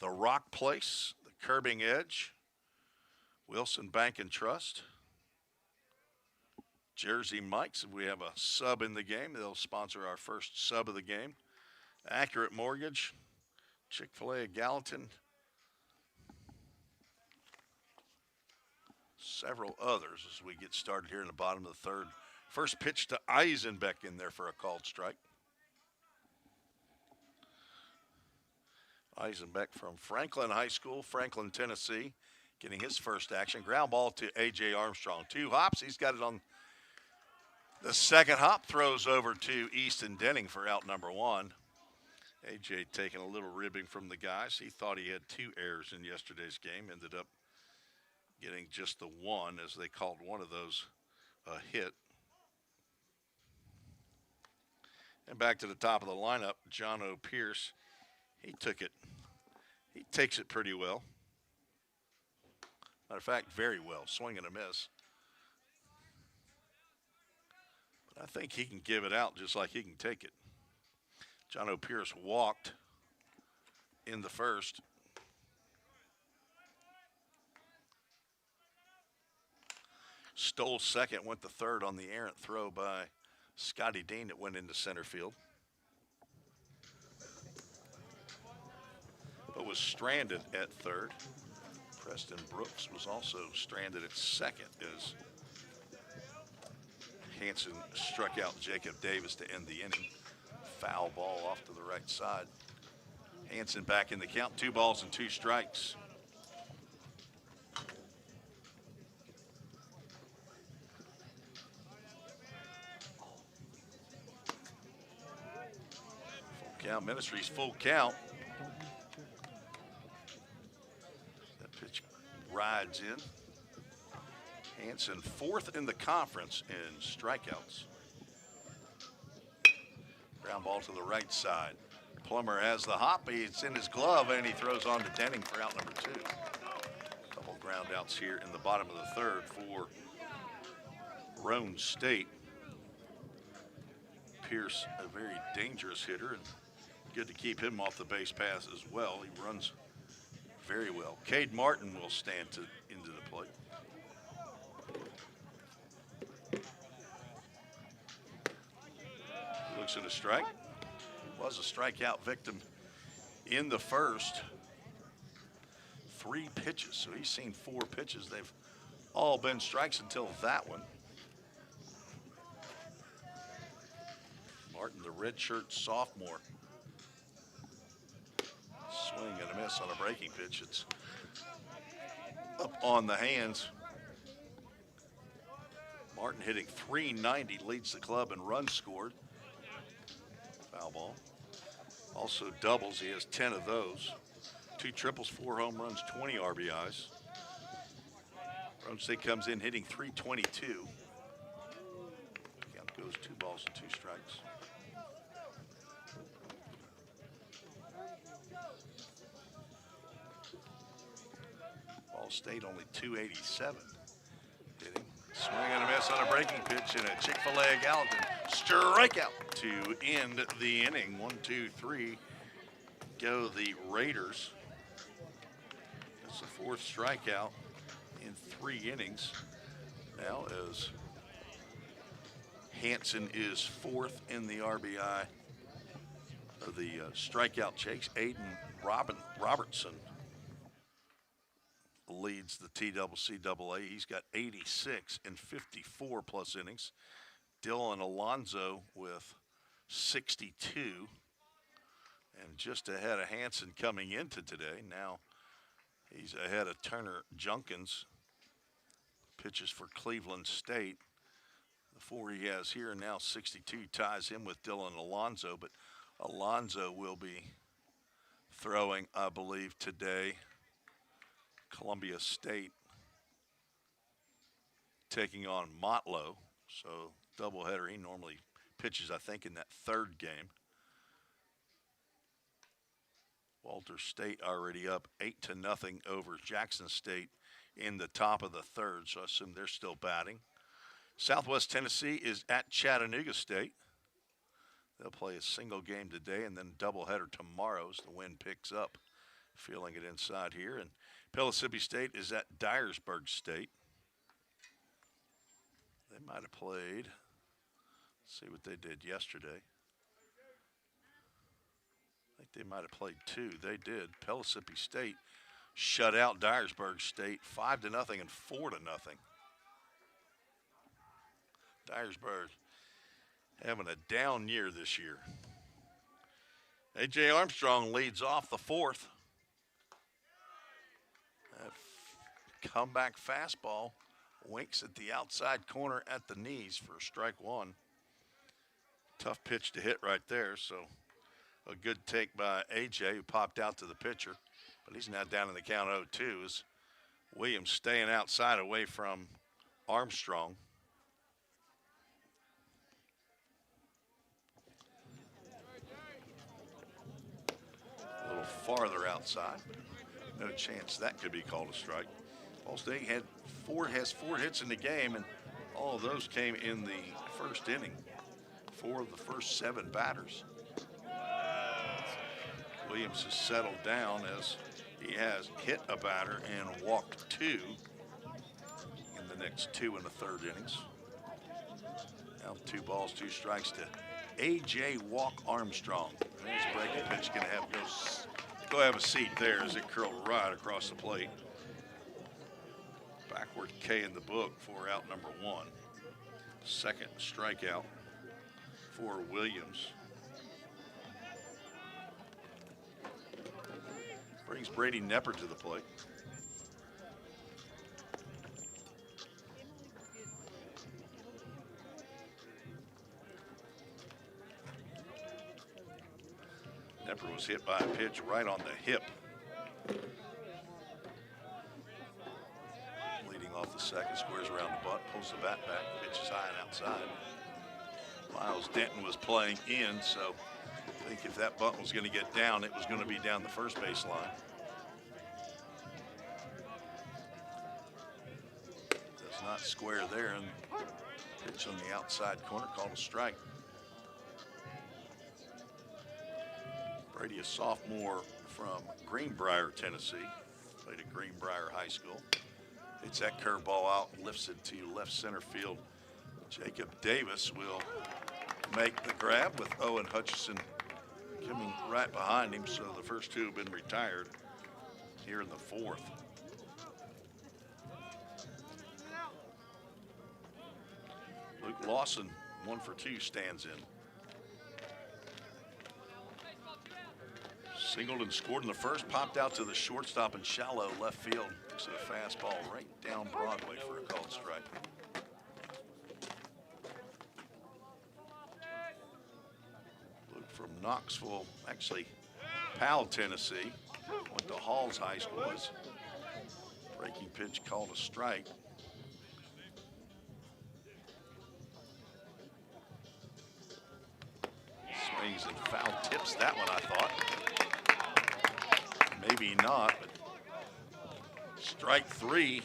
the Rock Place, the Curbing Edge, Wilson Bank and Trust, Jersey Mike's. If we have a sub in the game, they'll sponsor our first sub of the game. Accurate Mortgage, Chick-fil-A of Gallatin, several others as we get started here in the bottom of the third. First pitch to Eisenbeck in there for a called strike. Eisenbeck from Franklin High School, Franklin, Tennessee, getting his first action. Ground ball to A.J. Armstrong. 2 hops. He's got it on the second hop. Throws over to Easton Denning for out number 1. A.J. taking a little ribbing from the guys. He thought he had 2 errors in yesterday's game. Ended up getting just the one, as they called one of those a hit. And back to the top of the lineup, John O. Pierce. He takes it pretty well. Matter of fact, very well. Swing and a miss. But I think he can give it out just like he can take it. John O. Pierce walked in the first. Stole second, went to third on the errant throw by Scotty Dean that went into center field. But was stranded at third. Preston Brooks was also stranded at second as Hansen struck out Jacob Davis to end the inning. Foul ball off to the right side. Hansen back in the count, 2 balls and 2 strikes. Full count, Ministries full count. That pitch rides in. Hansen 4th in the conference in strikeouts. Ground ball to the right side. Plummer has the hop. It's in his glove, and he throws on to Denning for out number 2. Couple ground outs here in the bottom of the third for Roane State. Pierce, a very dangerous hitter, and good to keep him off the base paths as well. He runs very well. Cade Martin will stand into the plate. Looks at a strike. Was a strikeout victim in the first. 3 pitches, so he's seen 4 pitches. They've all been strikes until that one. Martin, the redshirt sophomore. Swing and a miss on a breaking pitch. It's up on the hands. Martin hitting .390, leads the club in runs scored. Foul ball. Also doubles, he has 10 of those. 2 triples, 4 home runs, 20 RBIs. Roane State comes in hitting .322. Count goes 2 balls and 2 strikes. Ball State only .287 hitting. Swing and a miss on a breaking pitch and a Chick-fil-A Gallatin strikeout to end the inning. 1, 2, 3 go the Raiders. It's the 4th strikeout in 3 innings. Now as Hansen is 4th in the RBI, or the strikeout chase. Aiden Robertson leads the TCCAA. He's got 86 in 54 plus innings. Dylan Alonzo with 62. And just ahead of Hansen coming into today. Now he's ahead of Turner Junkins. Pitches for Cleveland State. The 4 he has here now 62 ties him with Dylan Alonzo. But Alonzo will be throwing, I believe, today. Columbia State taking on Motlow. So doubleheader. He normally pitches, I think, in that 3rd game. Walter State already up 8-0 over Jackson State in the top of the 3rd. So I assume they're still batting. Southwest Tennessee is at Chattanooga State. They'll play a single game today and then doubleheader tomorrow as the wind picks up. Feeling it inside here. And Pellissippi State is at Dyersburg State. They might have played. Let's see what they did yesterday. I think they might have played 2. They did. Pellissippi State shut out Dyersburg State 5-0 and 4-0. Dyersburg having a down year this year. A.J. Armstrong leads off the 4th. That comeback fastball winks at the outside corner at the knees for strike 1. Tough pitch to hit right there, so a good take by A.J. who popped out to the pitcher, but he's now down in the count 0-2 as Williams staying outside away from Armstrong. A little farther outside. No chance that could be called a strike. Ball State has four hits in the game, and all of those came in the first inning. 4 of the first 7 batters. Williams has settled down as he has hit a batter and walked 2 in the next 2 in the third innings. Now 2 balls, 2 strikes to A.J. Walk Armstrong. There's a breaking pitch, gonna have go have a seat there as it curled right across the plate. Backward K in the book for out number 1. Second strikeout for Williams. Brings Brady Nepper to the plate. Nepper was hit by a pitch right on the hip. Leading off the second, squares around the butt, pulls the bat back, pitches high and outside. Miles Denton was playing in, so I think if that bunt was going to get down, it was going to be down the first base line. Does not square there, and pitch on the outside corner, called a strike. Brady, a sophomore from Greenbrier, Tennessee. Played at Greenbrier High School. Hits that curveball out, lifts it to left center field. Jacob Davis will make the grab with Owen Hutchison coming right behind him. So the first 2 have been retired here in the 4th. Luke Lawson, 1 for 2, stands in. Singled and scored in the first, popped out to the shortstop in shallow left field. Looks at a fastball right down Broadway for a called strike. Luke from Knoxville, actually Powell, Tennessee. Went to Halls High School. His breaking pitch called a strike. Swings and foul tips that one, I thought. Maybe not, but strike 3,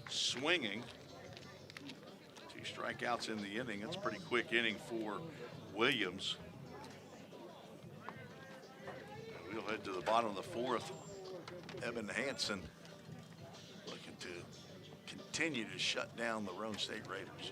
swinging. 2 strikeouts in the inning. It's a pretty quick inning for Williams. We'll head to the bottom of the 4th. Evan Hansen looking to continue to shut down the Roane State Raiders.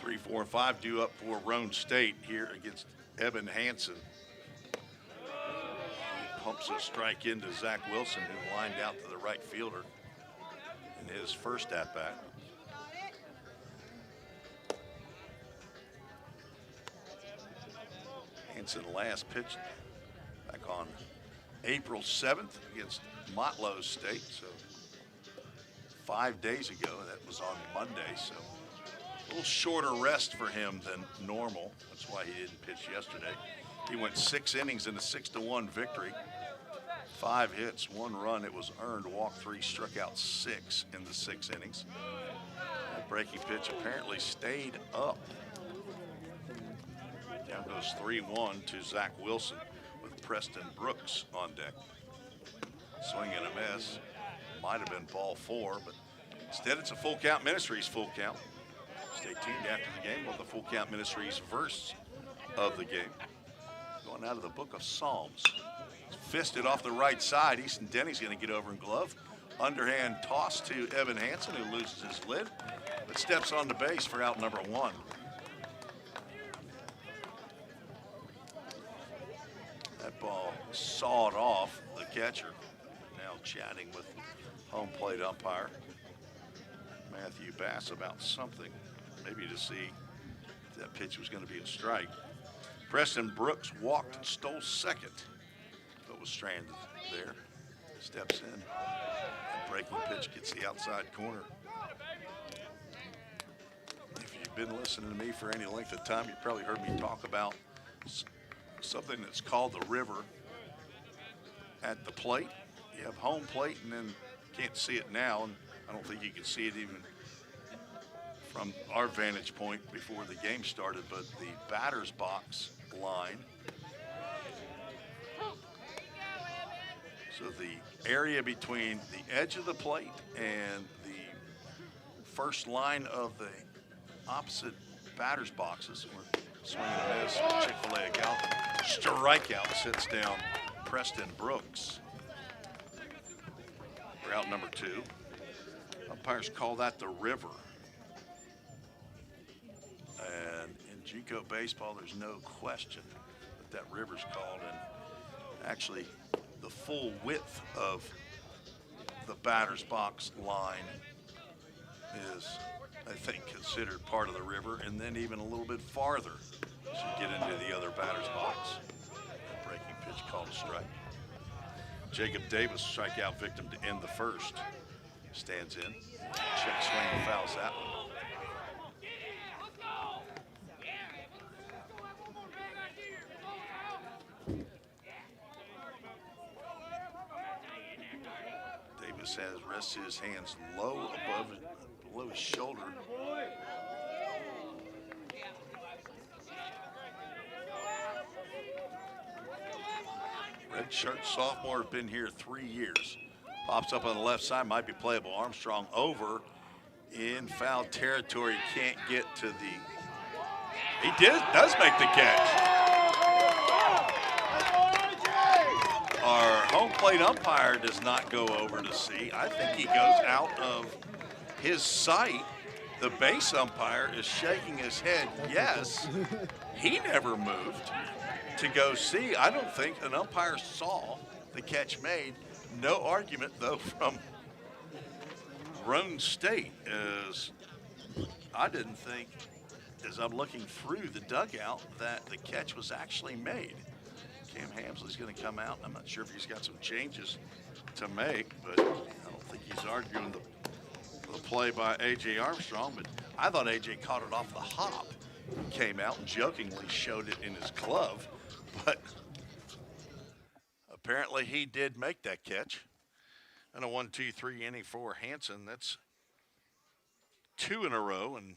Three, 4, and 5 due up for Roane State here against Evan Hansen. He pumps a strike into Zach Wilson, who lined out to the right fielder in his first at-bat. Hansen last pitched back on April 7th against Motlow State, so 5 days ago. That was on Monday, so a little shorter rest for him than normal. That's why he didn't pitch yesterday. He went 6 innings in a 6-1 victory. 5 hits, 1 run. It was earned. Walked 3, struck out 6 in the 6 innings. That breaking pitch apparently stayed up. Down goes 3-1 to Zach Wilson with Preston Brooks on deck. Swing and a miss. Might have been ball 4, but instead it's a full count. Ministries full count. Stay tuned after the game with the Full Count Ministries verse of the game. One out of the book of Psalms. Fisted off the right side. Easton Denny's going to get over and glove. Underhand toss to Evan Hansen, who loses his lid, but steps on the base for out number 1. That ball sawed off the catcher. Now chatting with home plate umpire Matthew Bass about something, maybe to see if that pitch was going to be a strike. Preston Brooks walked and stole second, but was stranded there. Steps in. That breaking pitch gets the outside corner. If you've been listening to me for any length of time, you've probably heard me talk about something that's called the river at the plate. You have home plate, and then you can't see it now, and I don't think you can see it even from our vantage point before the game started, but the batter's box line. So the area between the edge of the plate and the first line of the opposite batter's boxes. We're swinging a miss. Chick-fil-A Galvin. Strikeout sits down Preston Brooks. For out number 2. Umpires call that the river. And in JUCO baseball, there's no question that river's called. And actually, the full width of the batter's box line is, I think, considered part of the river, and then even a little bit farther as you get into the other batter's box. That breaking pitch called a strike. Jacob Davis, strikeout victim to end the first, stands in. Check swing and fouls that one. Davis has rested his hands low below his shoulder. Red shirt sophomore, been here 3 years. Pops up on the left side, might be playable. Armstrong over in foul territory, can't get to the, he does make the catch. Our home plate umpire does not go over to see. I think he goes out of his sight. The base umpire is shaking his head. Yes, he never moved to go see. I don't think an umpire saw the catch made. No argument, though, from Roane State, as I didn't think, as I'm looking through the dugout, that the catch was actually made. Cam Hamsley's going to come out. I'm not sure if he's got some changes to make, but I don't think he's arguing the play by A.J. Armstrong, but I thought A.J. caught it off the hop. He came out and jokingly showed it in his glove, but apparently he did make that catch. And a 1-2-3 inning for Hansen. That's 2 in a row, and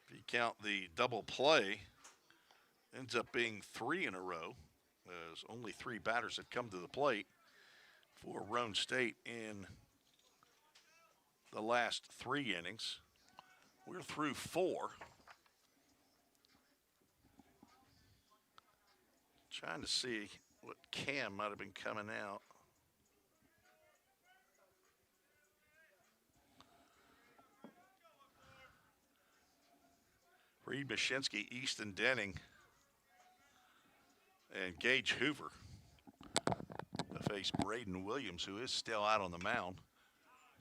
if you count the double play, ends up being 3 in a row. There's only 3 batters that come to the plate for Roane State in the last 3 innings. We're through 4. Trying to see what Cam might have been coming out. Reed Mashinsky, Easton Denning, and Gage Hoover to face Braden Williams, who is still out on the mound.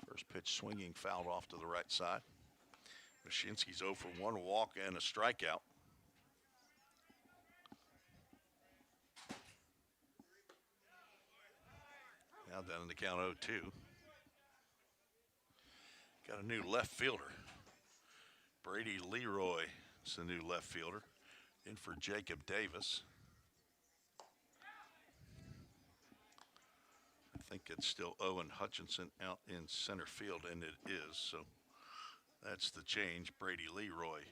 First pitch swinging, fouled off to the right side. Mashinsky's 0 for 1, walk and a strikeout. Now down in the count 0-2. Got a new left fielder. Brady Leroy is the new left fielder. In for Jacob Davis. I think it's still Owen Hutchinson out in center field, and it is. So that's the change. Brady Leroy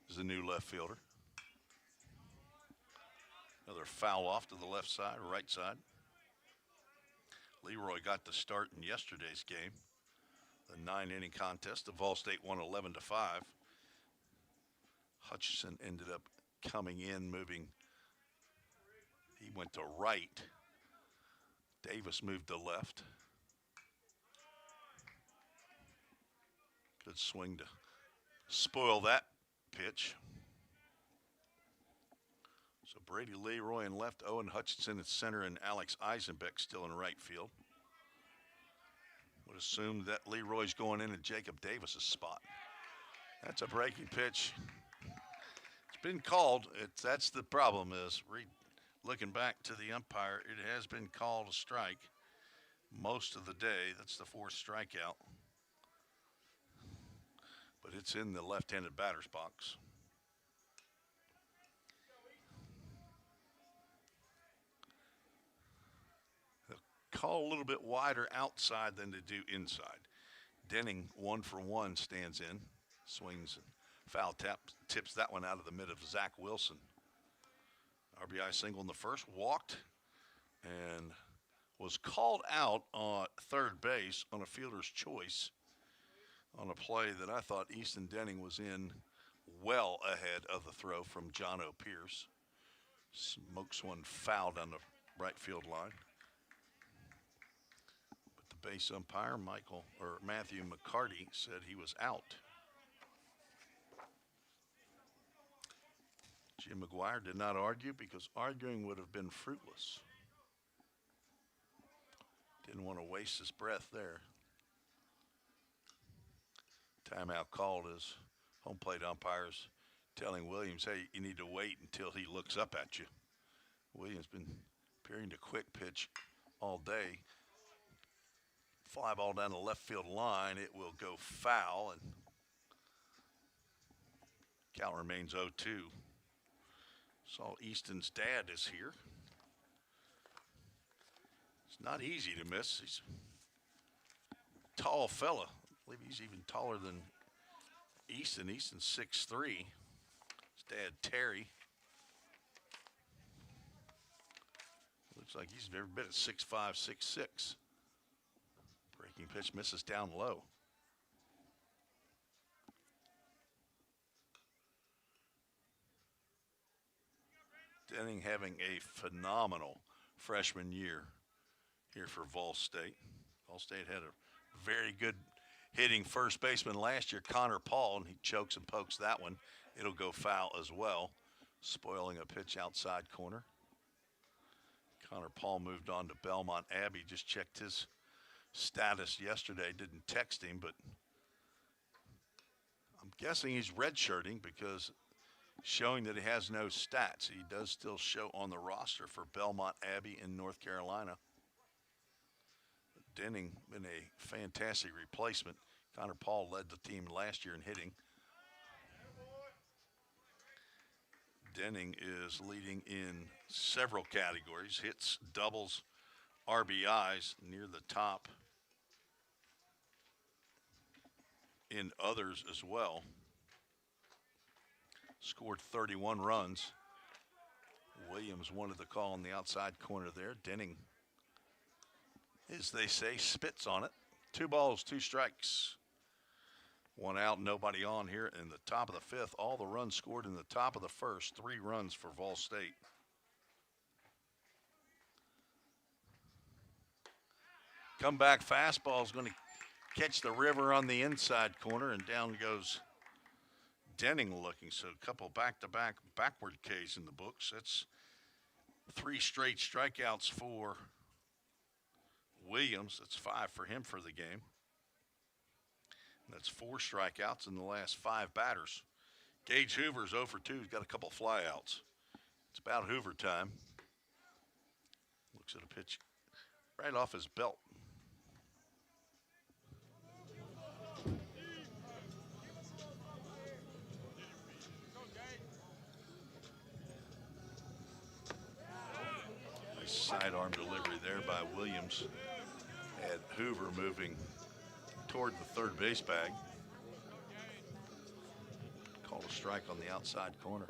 is the new left fielder. Another foul off to the left side, right side. Leroy got the start in yesterday's game. The 9-inning contest. The Vol State won 11-5. Hutchinson ended up coming in, moving. He went to right. Davis moved to left. Good swing to spoil that pitch. So Brady Leroy in left, Owen Hutchinson in center, and Alex Eisenbeck still in right field. Would assume that Leroy's going in Jacob Davis's spot. That's a breaking pitch. It's been called. That's the problem is, looking back to the umpire, it has been called a strike most of the day. That's the fourth strikeout. But it's in the left-handed batter's box. They'll call a little bit wider outside than they do inside. Denning, 1-for-1, stands in, swings, and foul tips that one out of the mid of Zach Wilson. RBI single in the first, walked, and was called out on third base on a fielder's choice on a play that I thought Easton Denning was in well ahead of the throw from John O. Pierce. Smokes one foul down the right field line. But the base umpire, Matthew McCarty, said he was out. Jim McGuire did not argue because arguing would have been fruitless. Didn't want to waste his breath there. Timeout called as home plate umpires telling Williams, hey, you need to wait until he looks up at you. Williams been appearing to quick pitch all day. Fly ball down the left field line. It will go foul, and count remains 0-2. Saw Easton's dad is here. It's not easy to miss. He's a tall fella. I believe he's even taller than Easton. Easton's 6'3". His dad, Terry. Looks like he's every bit at 6'5", 6'6". Breaking pitch misses down low. Denning having a phenomenal freshman year here for Vol State. Vol State had a very good hitting first baseman last year, Connor Paul, and he chokes and pokes that one. It'll go foul as well, spoiling a pitch outside corner. Connor Paul moved on to Belmont Abbey. Just checked his status yesterday. Didn't text him, but I'm guessing he's redshirting because showing that he has no stats. He does still show on the roster for Belmont Abbey in North Carolina. Denning been a fantastic replacement. Connor Paul led the team last year in hitting. Denning is leading in several categories, hits, doubles, RBIs, near the top in others as well. Scored 31 runs. Williams wanted the call on the outside corner there. Denning, as they say, spits on it. 2 balls, 2 strikes. 1 out, nobody on here in the top of the 5th. All the runs scored in the top of the 1st. 3 runs for Vol State. Comeback fastball is going to catch the river on the inside corner, and down goes Denning looking. So a couple back-to-back backward Ks in the books. That's 3 straight strikeouts for Williams. That's 5 for him for the game. And that's 4 strikeouts in the last 5 batters. Gage Hoover's 0 for 2. He's got a couple flyouts. It's about Hoover time. Looks at a pitch right off his belt. Sidearm delivery there by Williams. Had Hoover moving toward the third base bag. Called a strike on the outside corner.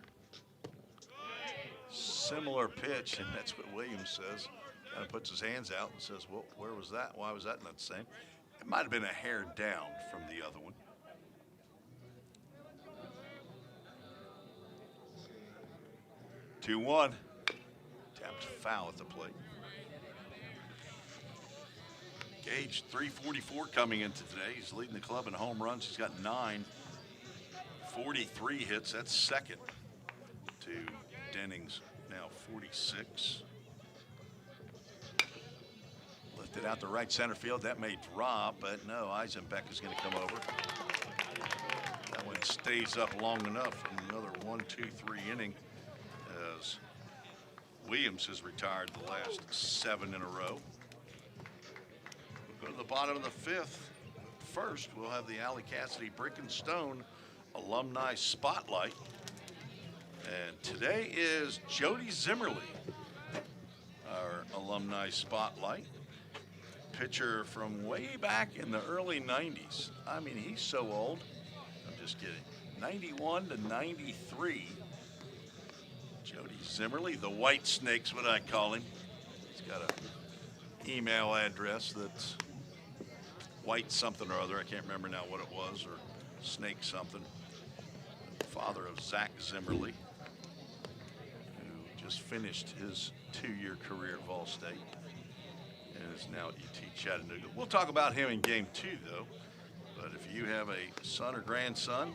Similar pitch, and that's what Williams says. Kind of puts his hands out and says, well, where was that? Why was that not the same? It might have been a hair down from the other one. 2-1. Tapped foul at the plate. Gage, 344 coming into today. He's leading the club in home runs. He's got 9. 43 hits. That's second to Denning's now 46. Lifted out to right center field. That may drop, but no, Eisenbeck is going to come over. That one stays up long enough. Another 1-2-3 inning as Williams has retired the last 7 in a row. We'll go to the bottom of the 5th. First, we'll have the Alley Cassidy Brick and Stone Alumni Spotlight. And today is Jody Zimmerly, our Alumni Spotlight. Pitcher from way back in the early 90s. I mean, he's so old. I'm just kidding. 91 to 93. Jody Zimmerly, the White Snake's what I call him. He's got an email address that's White something or other. I can't remember now what it was, or Snake something. Father of Zach Zimmerly, who just finished his 2-year career at Vol State and is now at UT Chattanooga. We'll talk about him in game 2, though. But if you have a son or grandson,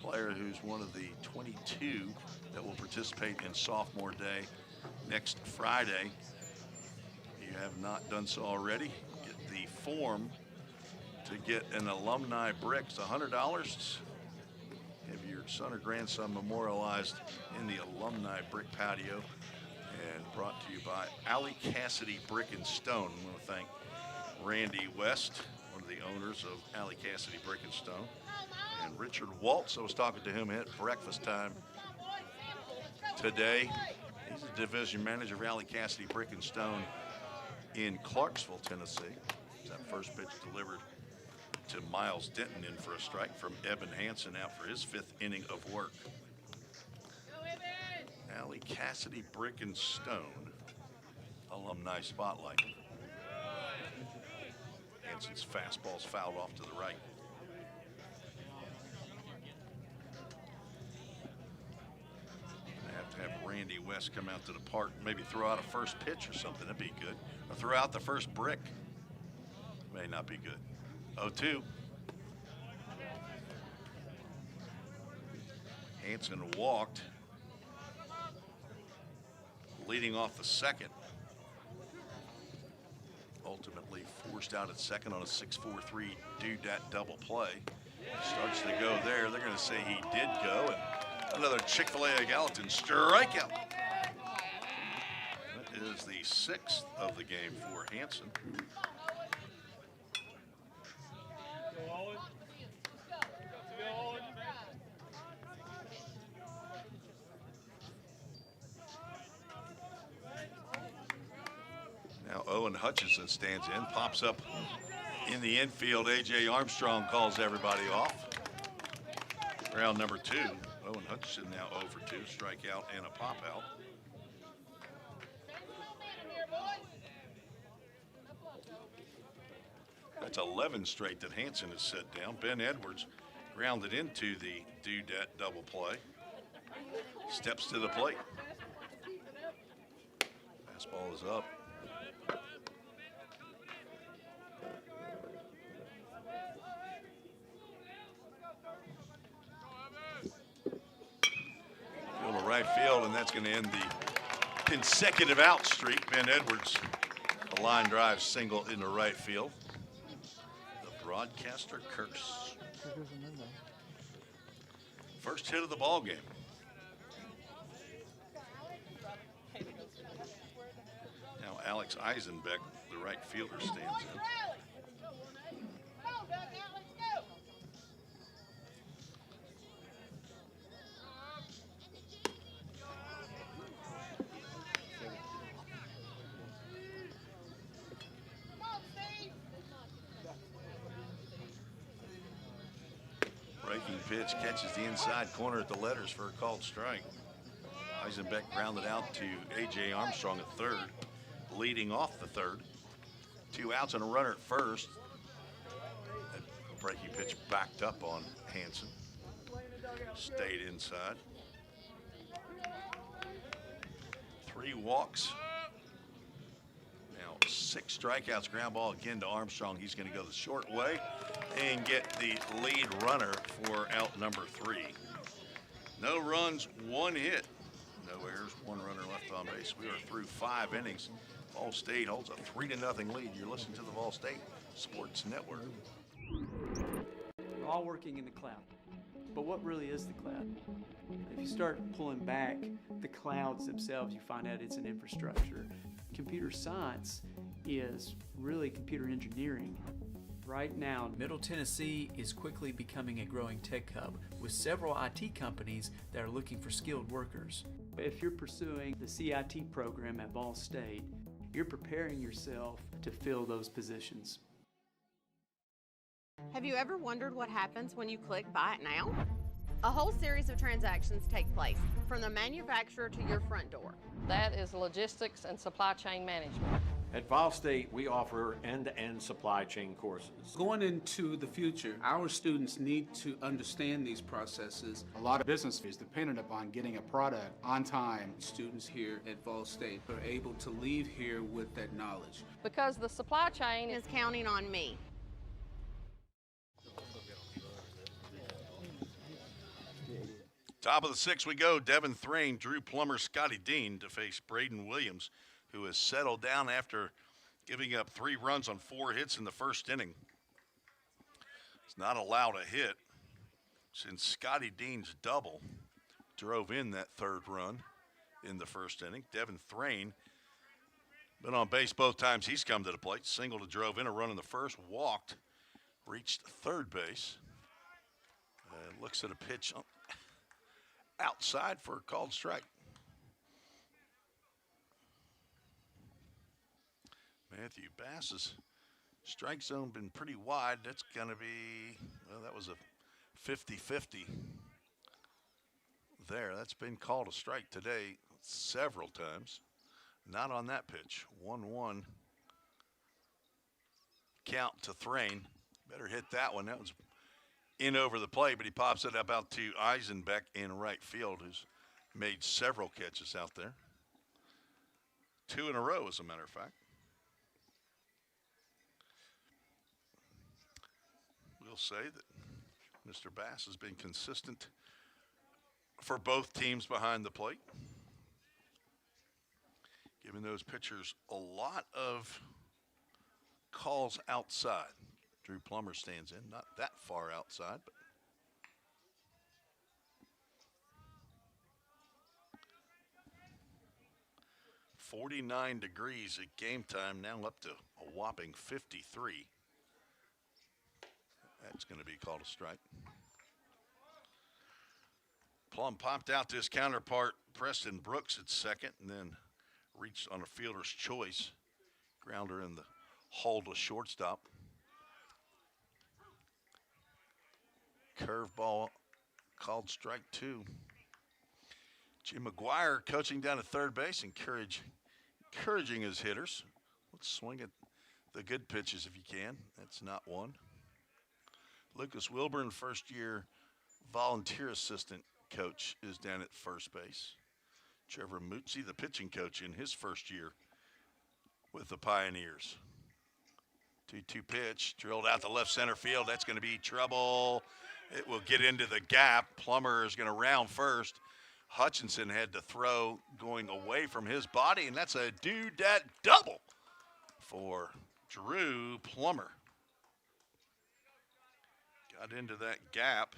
player who's one of the 22 that will participate in Sophomore Day next Friday, if you have not done so already, get the form to get an alumni brick. It's $100. Have your son or grandson memorialized in the alumni brick patio, and brought to you by Alley Cassidy Brick and Stone. I want to thank Randy West, one of the owners of Alley Cassidy Brick and Stone, and Richard Waltz. I was talking to him at breakfast time today. He's the division manager of Alley Cassidy Brick and Stone in Clarksville, Tennessee. That first pitch delivered to Miles Denton in for a strike from Evan Hansen out for his 5th inning of work. Alley Cassidy Brick and Stone Alumni Spotlight. Hansen's fastball's fouled off to the right. Gonna have Randy West come out to the park, maybe throw out a first pitch or something. That'd be good. Or throw out the first brick. May not be good. 0-2. Hansen walked, leading off the second. Ultimately forced out at second on a 6-4-3 doodat double play. Starts to go there. They're going to say he did go, and another Chick-fil-A Gallatin strikeout. That is the 6th of the game for Hansen. Now Owen Hutchinson stands in, pops up in the infield. A.J. Armstrong calls everybody off. Round number 2. Owen Hutchinson now 0 for 2, strikeout and a pop out. That's 11 straight that Hansen has set down. Ben Edwards grounded into the doodat double play. Steps to the plate. Fastball is up. Going to right field, and that's going to end the consecutive out streak. Ben Edwards, a line drive single into right field. The broadcaster curse. First hit of the ball game. Now Alex Eisenbeck, the right fielder, stands in. Breaking pitch catches the inside corner at the letters for a called strike. Eisenbeck grounded out to A.J. Armstrong at third, leading off the third. 2 outs and a runner at first. That breaking pitch backed up on Hansen. Stayed inside. 3 walks. Now 6 strikeouts, ground ball again to Armstrong. He's going to go the short way and get the lead runner for out number 3. No runs, 1 hit. No errors, 1 runner left on base. We are through 5 innings. Vol State holds a 3-0 lead. You're listening to the Vol State Sports Network. We're all working in the cloud. But what really is the cloud? If you start pulling back the clouds themselves, you find out it's an infrastructure. Computer science is really computer engineering. Right now, Middle Tennessee is quickly becoming a growing tech hub with several IT companies that are looking for skilled workers. if you're pursuing the CIT program at Vol State, you're preparing yourself to fill those positions. Have you ever wondered what happens when you click Buy It Now? A whole series of transactions take place, from the manufacturer to your front door. That is logistics and supply chain management. At Vol State, we offer end-to-end supply chain courses. Going into the future, our students need to understand these processes. A lot of business is dependent upon getting a product on time. Students here at Vol State are able to leave here with that knowledge. Because the supply chain Is counting on me. Top of the 6th we go. Devin Thrain, Drew Plummer, Scotty Dean to face Braden Williams, who has settled down after giving up 3 runs on 4 hits in the first inning. He's not allowed a hit since Scotty Dean's double drove in that 3rd run in the first inning. Devin Thrain been on base both times he's come to the plate. Singled and drove in a run in the first, walked, reached 3rd base. Looks at a pitch outside for a called strike. Matthew Bass's strike zone been pretty wide. That's going to be, well, that was a 50-50 there. That's been called a strike today several times. Not on that pitch. 1-1 count to Thrain. Better hit that one. That was in over the plate, but he pops it up out to Eisenbeck in right field, who's made several catches out there. 2 in a row, as a matter of fact. We'll say that Mr. Bass has been consistent for both teams behind the plate, giving those pitchers a lot of calls outside. Drew Plummer stands in, not that far outside, but .49 degrees at game time, now up to a whopping 53. That's going to be called a strike. Plum popped out to his counterpart, Preston Brooks, at second, and then reached on a fielder's choice. Grounder in the hole to shortstop. Curveball called strike 2. Jim McGuire coaching down at third base, encouraging his hitters. Let's swing at the good pitches if you can. That's not one. Lucas Wilburn, first-year volunteer assistant coach, is down at first base. Trevor Mutzi, the pitching coach in his first year with the Pioneers. 2-2 pitch, drilled out to left center field. That's going to be trouble. It will get into the gap. Plummer is going to round first. Hutchinson had to throw going away from his body, and that's a dudette double for Drew Plummer. Got into that gap,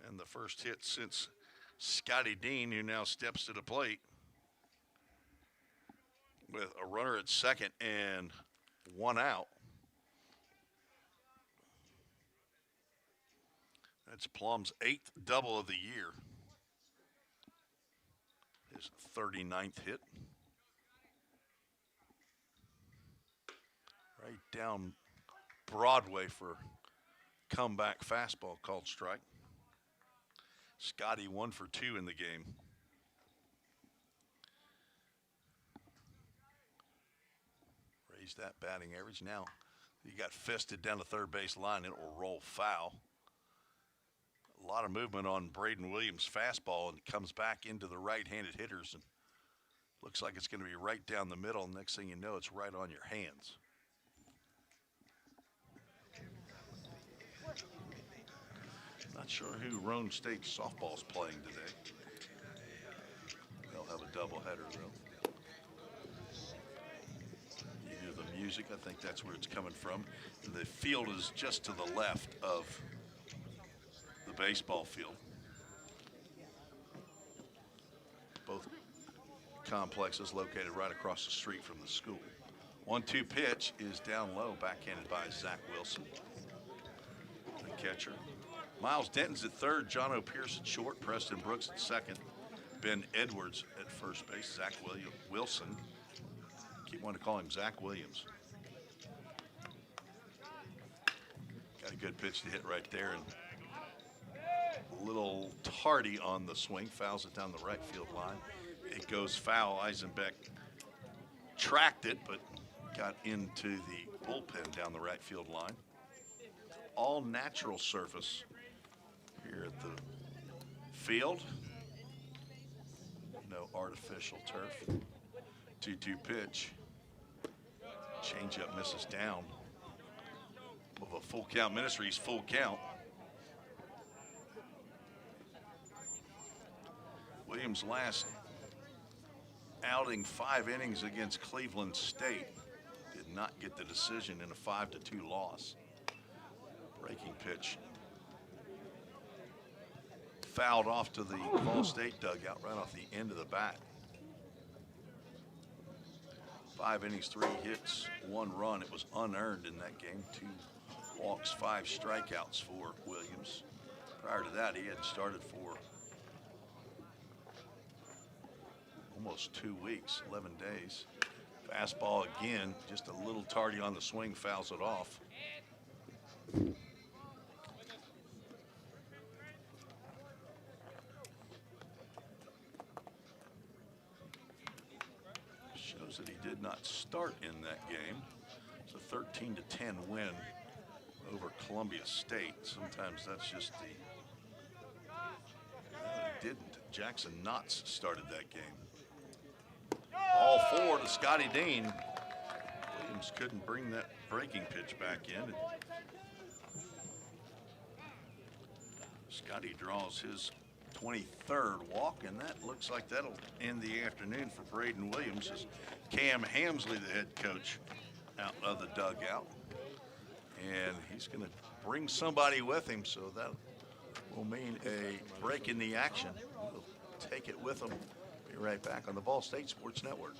and the first hit since Scotty Dean, who now steps to the plate with a runner at second and 1 out. That's Plum's 8th double of the year. His 39th hit. Right down Broadway for comeback fastball called strike. Scotty 1 for 2 in the game. Raised that batting average. Now he got fisted down the third base line. It will roll foul. A lot of movement on Braden Williams' fastball, and comes back into the right-handed hitters and Looks like it's going to be right down the middle. Next thing you know, it's right on your hands. Not sure who Roane State softball's playing today. They'll have a doubleheader though. You hear the music, I think that's where it's coming from. The field is just to the left of the baseball field. Both complexes located right across the street from the school. 1-2 pitch is down low, backhanded by Zach Wilson, the catcher. Miles Denton's at third, John O'Pierce at short, Preston Brooks at second, Ben Edwards at first base, Zach Wilson. Keep wanting to call him Zach Williams. Got a good pitch to hit right there, and a little tardy on the swing, fouls it down the right field line. It goes foul. Eisenbeck tracked it, but got into the bullpen down the right field line. All natural surface here at the field. No artificial turf. 2-2 pitch. Changeup misses down. With a full count, Ministries full count. Williams' last outing, 5 innings against Cleveland State, did not get the decision in a 5-2 loss. Breaking pitch fouled off to the Ball State dugout right off the end of the bat. 5 innings, 3 hits, 1 run. It was unearned in that game. 2 walks, 5 strikeouts for Williams. Prior to that, he had started for almost 2 weeks, 11 days. Fastball again, just a little tardy on the swing, fouls it off. Shows that he did not start in that game. It's a 13-10 win over Columbia State. Sometimes that's just the, he didn't. Jackson Knotts started that game. All 4 to Scotty Dean. Williams couldn't bring that breaking pitch back in. Scotty draws his 23rd walk, and that looks like that'll end the afternoon for Braden Williams as Cam Hamsley, the head coach, out of the dugout. And he's going to bring somebody with him, so that will mean a break in the action. We'll take it with him. Be right back on the Ball State Sports Network.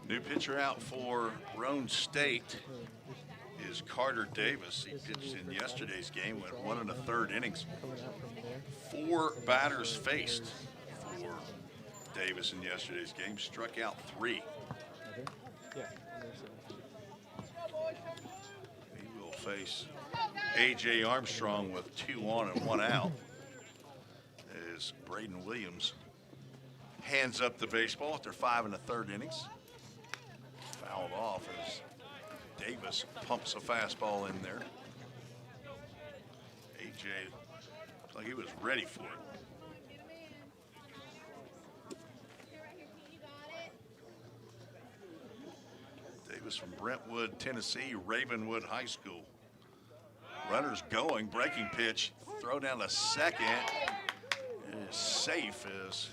New pitcher out for Roane State is Carter Davis. He pitched in yesterday's game, went 1 1/3 innings. 4 batters faced for Davis in yesterday's game, struck out 3. He will face A.J. Armstrong with 2 on and 1 out as Braden Williams hands up the baseball after 5 1/3 innings. Fouled off as Davis pumps a fastball in there. AJ looked like he was ready for it. Davis from Brentwood, Tennessee, Ravenwood High School. Runners going, breaking pitch, throw down to second. It is safe as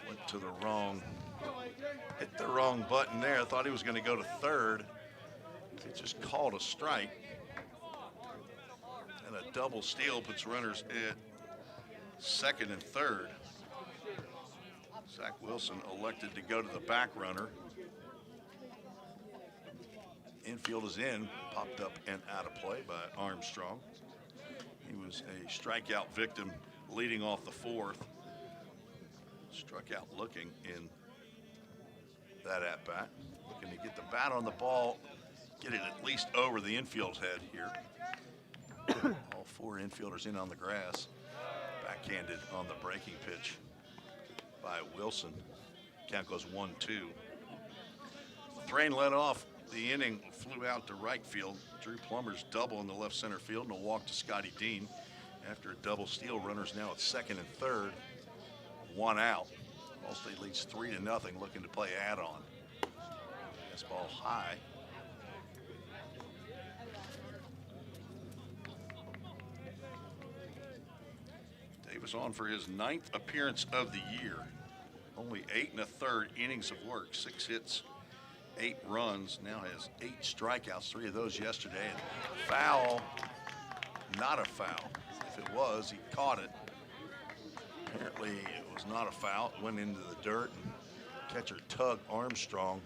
went to the wrong, hit the wrong button there. Thought he was going to go to third. He just called a strike. And a double steal puts runners at second and third. Zach Wilson elected to go to the back runner. Infield is in, popped up and out of play by Armstrong. He was a strikeout victim leading off the fourth. Struck out looking in that at-bat. Looking to get the bat on the ball, get it at least over the infield's head here. All 4 infielders in on the grass. Backhanded on the breaking pitch by Wilson. Count goes 1-2. Thrain led off the inning, flew out to right field. Drew Plummer's double in the left center field and a walk to Scotty Dean. After a double steal, runners now at second and third. 1 out. Ball State leads 3-0, looking to play add-on. Fastball high. Davis on for his 9th appearance of the year. Only 8 1/3 innings of work, 6 hits, 8 runs, now has 8 strikeouts, 3 of those yesterday. And foul, not a foul. If it was, he caught it. Apparently it was not a foul. It went into the dirt, and catcher Tug Armstrong,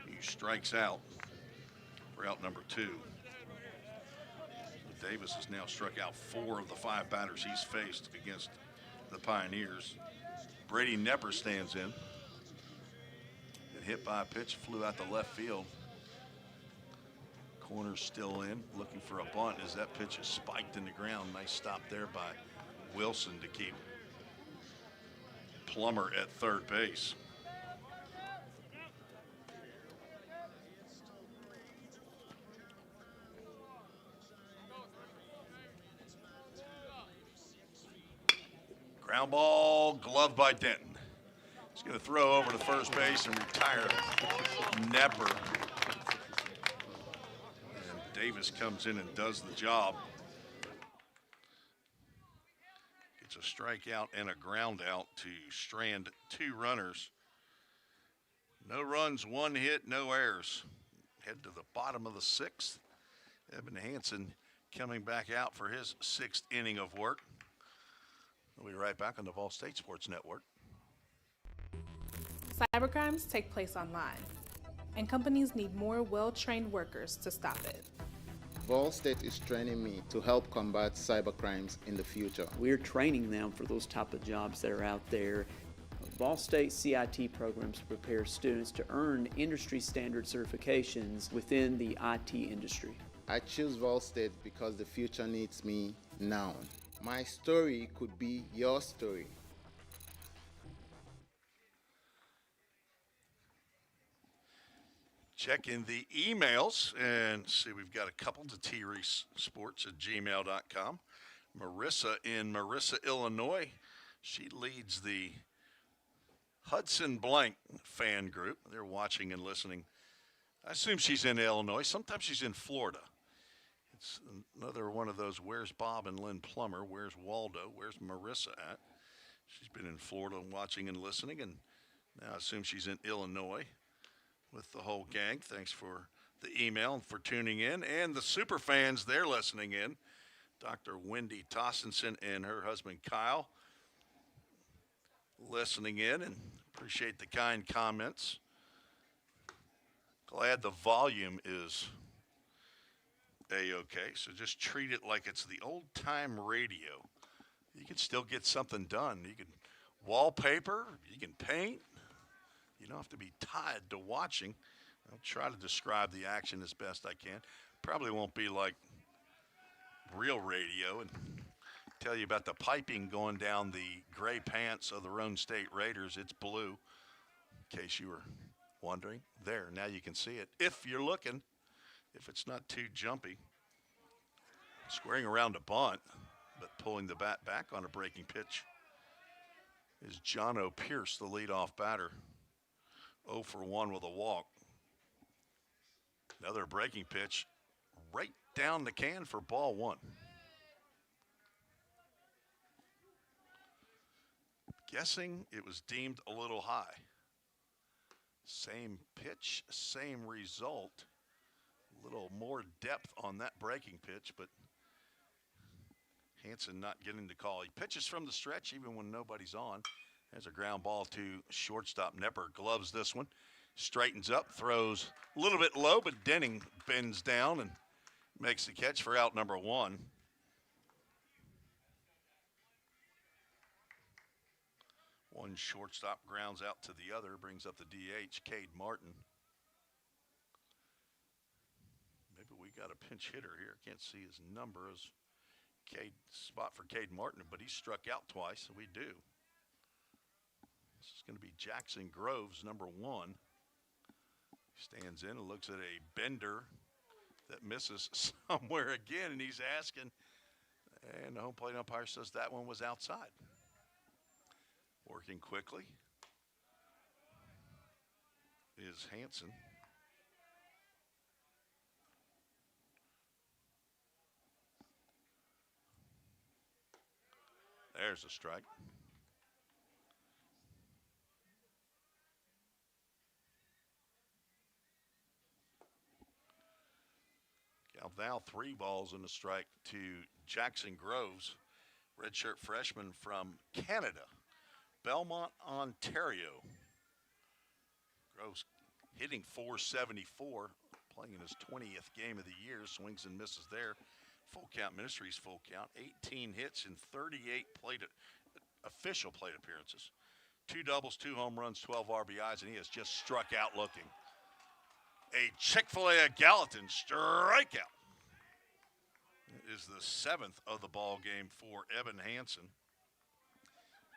he strikes out for out number 2. So Davis has now struck out 4 of the 5 batters he's faced against the Pioneers. Brady Nepper stands in. Hit by a pitch, flew out the left field. Corner's still in, looking for a bunt as that pitch is spiked in the ground. Nice stop there by Wilson to keep Plummer at third base. Ground ball, glove by Denton. He's going to throw over to first base and retire Nepper. And Davis comes in and does the job. Gets a strikeout and a ground out to strand 2 runners. No runs, 1 hit, no errors. Head to the bottom of the 6th. Evan Hansen coming back out for his 6th inning of work. We'll be right back on the Vol State Sports Network. Cybercrimes take place online, and companies need more well-trained workers to stop it. Vol State is training me to help combat cybercrimes in the future. We're training them for those type of jobs that are out there. Vol State CIT programs prepare students to earn industry standard certifications within the IT industry. I choose Vol State because the future needs me now. My story could be your story. Check in the emails and see, we've got a couple to treesports@gmail.com. Marissa in Marissa, Illinois. She leads the Hudson Blank fan group. They're watching and listening. I assume she's in Illinois. Sometimes she's in Florida. It's another one of those, where's Bob and Lynn Plummer? Where's Waldo? Where's Marissa at? She's been in Florida watching and listening, and now I assume she's in Illinois with the whole gang. Thanks for the email and for tuning in. And the super fans, they're listening in. Dr. Wendy Tossenson and her husband Kyle listening in, and appreciate the kind comments. Glad the volume is A-okay, so just treat it like it's the old time radio. You can still get something done. You can wallpaper, you can paint. You don't have to be tied to watching. I'll try to describe the action as best I can. Probably won't be like real radio and Tell you about the piping going down the gray pants of the Roane State Raiders. It's blue, in case you were wondering. There, now you can see it. If you're looking, if it's not too jumpy. Squaring around a bunt, but pulling the bat back on a breaking pitch is John O'Pierce, the leadoff batter. 0 for 1 with a walk. Another breaking pitch right down the can for ball 1. Guessing it was deemed a little high. Same pitch, same result. A little more depth on that breaking pitch, but Hansen not getting the call. He pitches from the stretch even when nobody's on. There's a ground ball to shortstop. Nepper gloves this one. Straightens up, throws a little bit low, but Denning bends down and makes the catch for out number 1. One shortstop grounds out to the other, brings up the DH, Cade Martin. Maybe we got a pinch hitter here. Can't see his number as Cade, spot for Cade Martin, but he struck out twice, so we do. This is going to be Jackson Groves, number 1. Stands in and looks at a bender that misses somewhere again, and he's asking, and the home plate umpire says that one was outside. Working quickly is Hansen. There's a strike. Now 3 balls and a strike to Jackson Groves, redshirt freshman from Canada, Belmont, Ontario. Groves hitting .474, playing in his 20th game of the year, swings and misses there. Full count, Ministries full count, 18 hits in 38 official plate appearances. 2 doubles, 2 home runs, 12 RBIs, and he has just struck out looking. A Chick-fil-A Gallatin strikeout. It is the 7th of the ball game for Evan Hansen.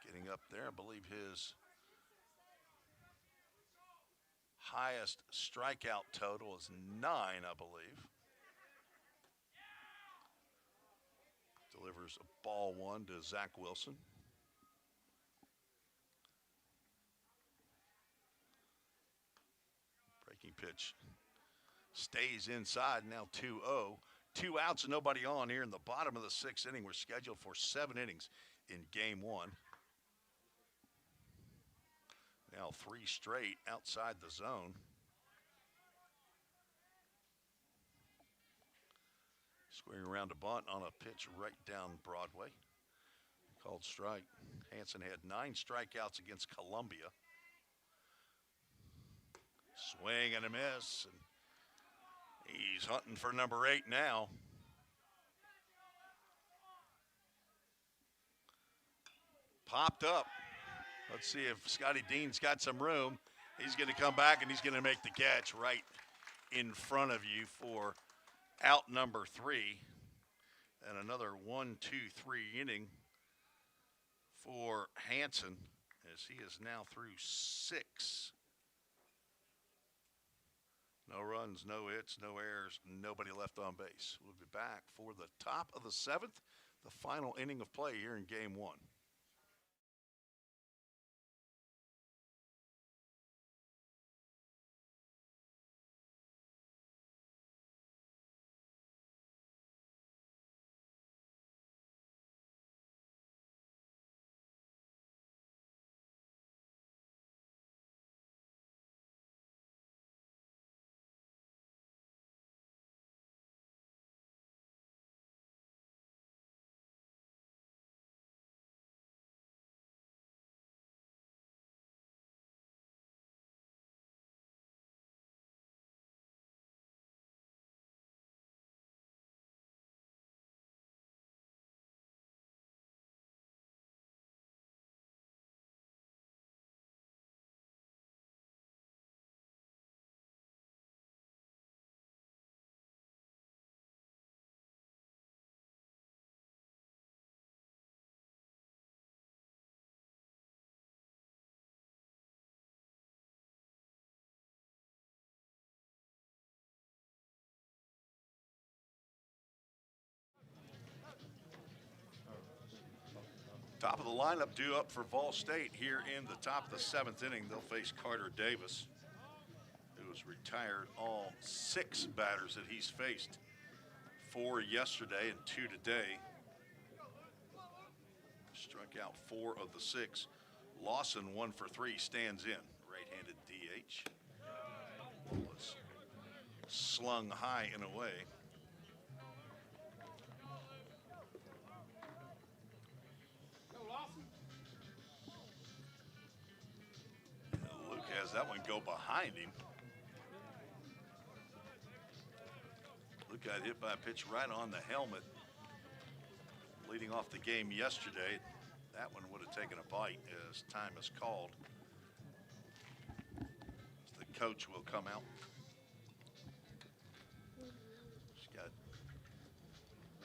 Getting up there, I believe his highest strikeout total is 9, I believe. Delivers a ball 1 to Zach Wilson. Breaking pitch stays inside, now 2-0. 2 outs and nobody on here in the bottom of the 6th inning. We're scheduled for 7 innings in game 1. Now 3 straight outside the zone. Squaring around a bunt on a pitch right down Broadway. Called strike. Hansen had 9 strikeouts against Columbia. Swing and a miss. And he's hunting for number 8 now. Popped up. Let's see if Scotty Dean's got some room. He's going to come back and he's going to make the catch right in front of you for out number 3. And another 1-2-3 inning for Hansen as he is now through 6. No runs, no hits, no errors, nobody left on base. We'll be back for the top of the 7th, the final inning of play here in game 1. Top of the lineup due up for Vol State here in the top of the 7th inning. They'll face Carter Davis, who has retired all 6 batters that he's faced. 4 yesterday and 2 today. Struck out 4 of the 6. Lawson 1 for 3, stands in. Right-handed DH. Was slung high and away. Luke has that one go behind him. Luke got hit by a pitch right on the helmet. Leading off the game yesterday, that one would have taken a bite as time is called. The coach will come out. She's got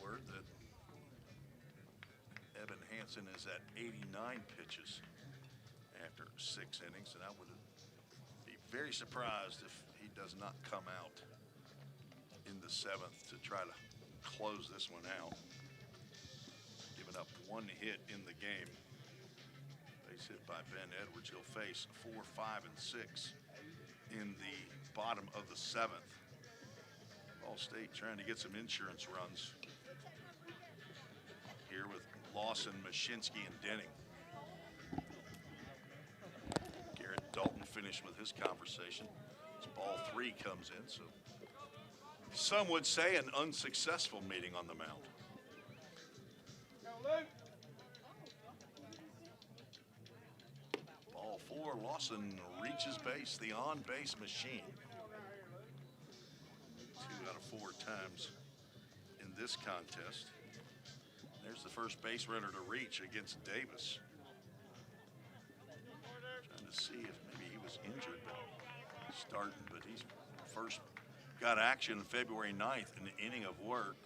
word that Evan Hansen is at 89 pitches after 6 innings, and I would be very surprised if he does not come out in the 7th to try to close this one out. Giving up 1 hit in the game. Base hit by Ben Edwards. He'll face 4, 5, and 6 in the bottom of the 7th. Ball State trying to get some insurance runs here with Lawson, Mashinsky, and Denning. Garrett Dalton finished with his conversation. As ball 3 comes in, so some would say an unsuccessful meeting on the mound. Ball 4, Lawson reaches base, the on-base machine. 2 out of 4 times in this contest. There's the first base runner to reach against Davis. Trying to see if maybe he was injured, but starting, but he's first got action February 9th in the inning of work.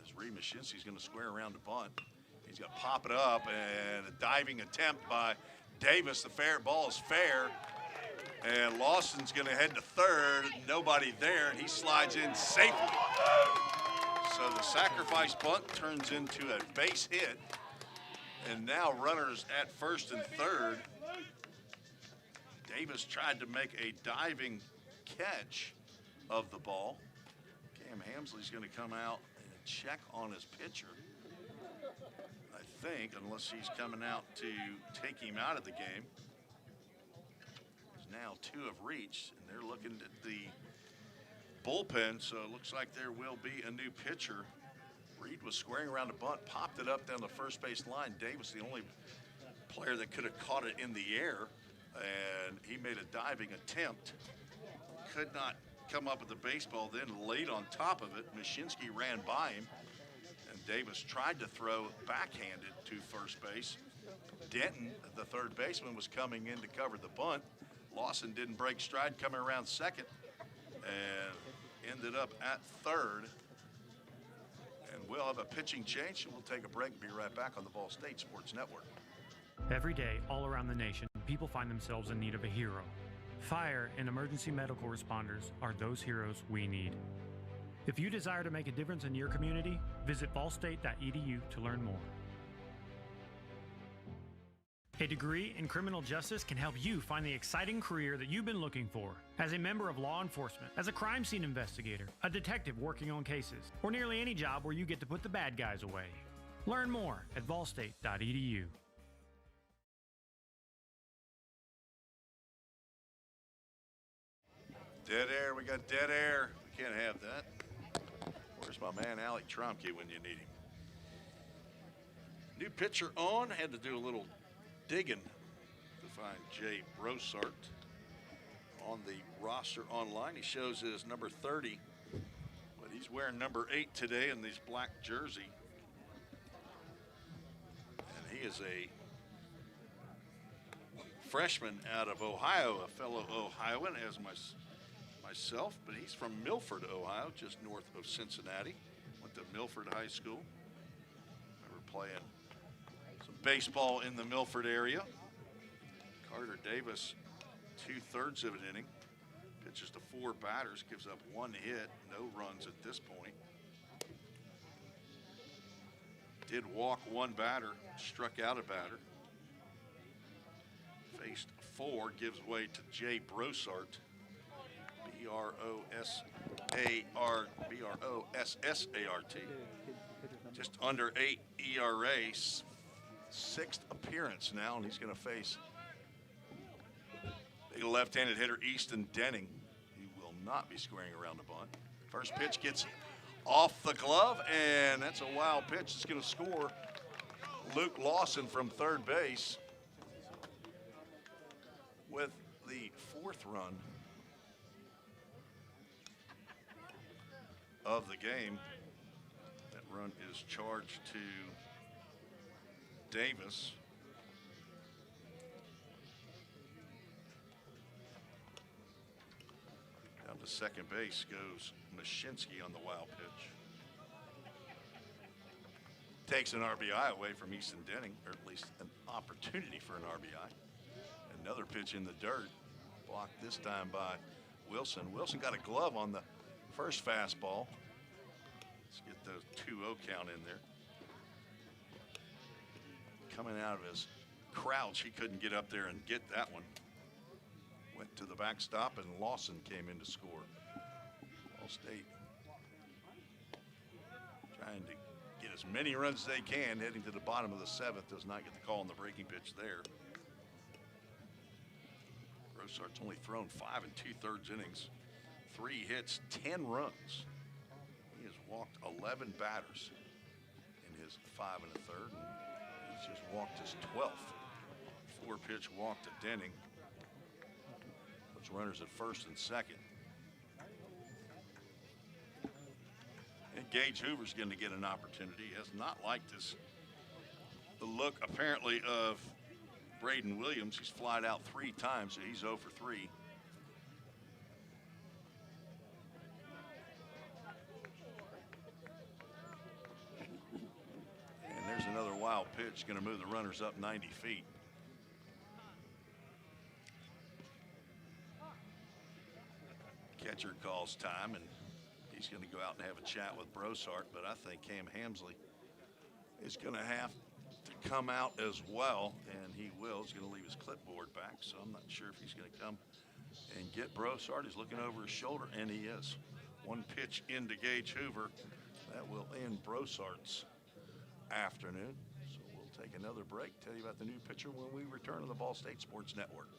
As Reed Mashinsky's going to square around the bunt. He's got to pop it up, and a diving attempt by Davis. The fair ball is fair, and Lawson's going to head to third. Nobody there, and he slides in safely. So the sacrifice bunt turns into a base hit, and now runners at first and third. Davis tried to make a diving catch of the ball. Cam Hamsley's going to come out and check on his pitcher, I think, unless he's coming out to take him out of the game. Now 2 have reached, and they're looking at the bullpen, so it looks like there will be a new pitcher. Reed was squaring around the bunt, popped it up down the first base line. Davis, the only player that could have caught it in the air, and he made a diving attempt. Could not come up with the baseball, then laid on top of it. Mashinsky ran by him, and Davis tried to throw backhanded to first base. Denton, the third baseman, was coming in to cover the bunt. Lawson didn't break stride, coming around second, and ended up at third. And we'll have a pitching change, and we'll take a break and be right back on the Ball State Sports Network. Every day, all around the nation, people find themselves in need of a hero. Fire and emergency medical responders are those heroes we need. If you desire to make a difference in your community, visit ballstate.edu to learn more. A degree in criminal justice can help you find the exciting career that you've been looking for. As a member of law enforcement, as a crime scene investigator, a detective working on cases, or nearly any job where you get to put the bad guys away. Learn more at ballstate.edu. Dead air, we got dead air. We can't have that. Where's my man Alec Tromke when you need him? New pitcher on, had to do a little digging to find Jay Brosart on the roster online. He shows his number 30, but he's wearing number 8 today in this black jersey. And he is a freshman out of Ohio, a fellow Ohioan as myself, but he's from Milford, Ohio, just north of Cincinnati. Went to Milford High School. Remember playing some baseball in the Milford area. Carter Davis, 2/3 of an inning. Pitches to 4 batters, gives up 1 hit, no runs at this point. Did walk one batter, struck out a batter. Faced 4, gives way to Jay Brossart. Brossart. Just under 8 ERA. 6th appearance now, and he's going to face big left-handed hitter Easton Denning. He will not be squaring around the bunt. First pitch gets off the glove, and that's a wild pitch. It's going to score Luke Lawson from third base with the 4th run of the game. That run is charged to Davis. Down to second base goes Mashinsky on the wild pitch. Takes an RBI away from Easton Denning, or at least an opportunity for an RBI. Another pitch in the dirt, blocked this time by Wilson. Wilson got a glove on the first fastball. Let's get the 2-0 count in there. Coming out of his crouch, he couldn't get up there and get that one. Went to the backstop, and Lawson came in to score. Ball State trying to get as many runs as they can, heading to the bottom of the 7th. Does not get the call on the breaking pitch there. Brossart's only thrown 5 2/3 innings, 3 hits, 10 runs. He has walked 11 batters in his 5 1/3. He's just walked his 12th. 4-pitch walk to Denning. Puts runners at first and second. And Gage Hoover's going to get an opportunity. He has not liked the look, apparently, of Braden Williams. He's flied out 3 times, so he's 0 for 3. And there's another wild pitch, going to move the runners up 90 feet. Catcher calls time, and he's going to go out and have a chat with Brossart, but I think Cam Hamsley is going to have to come out as well, and he will. He's going to leave his clipboard back, so I'm not sure if he's going to come and get Brossart. He's looking over his shoulder, and he is. 1 pitch into Gage Hoover. That will end Brossart's afternoon. So we'll take another break, tell you about the new pitcher when we return on the Ball State Sports Network.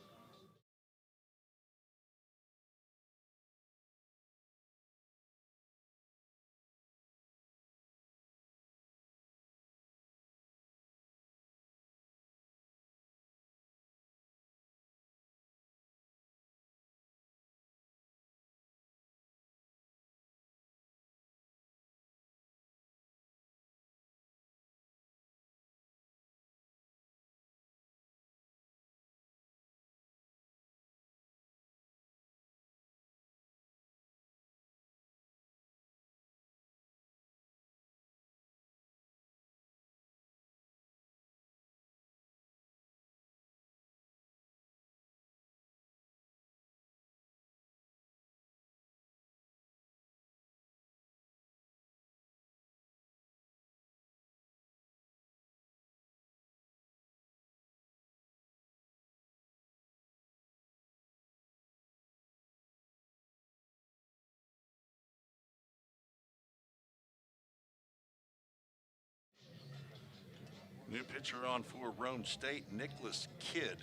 New pitcher on for Roane State, Nicholas Kidd,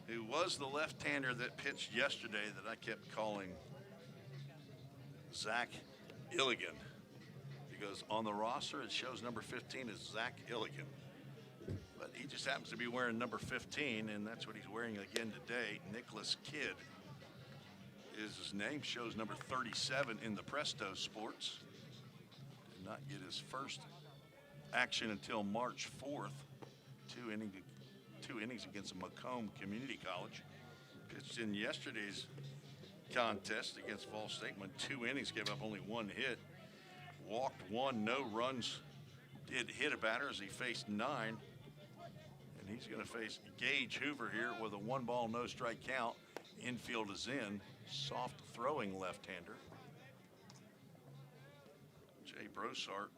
who was the left-hander that pitched yesterday that I kept calling Zach Illigan, because on the roster it shows number 15 is Zach Illigan. But he just happens to be wearing number 15, and that's what he's wearing again today. Nicholas Kidd is his name, shows number 37 in the Presto Sports. Did not get his first action until March 4th. 2 innings against Macomb Community College. Pitched in yesterday's contest against Fall State. Went 2 innings, gave up only 1 hit. Walked 1, no runs. Did hit a batter as he faced 9. And he's going to face Gage Hoover here with a 1-ball, no strike count. Infield is in. Soft throwing left-hander. Jay Brossart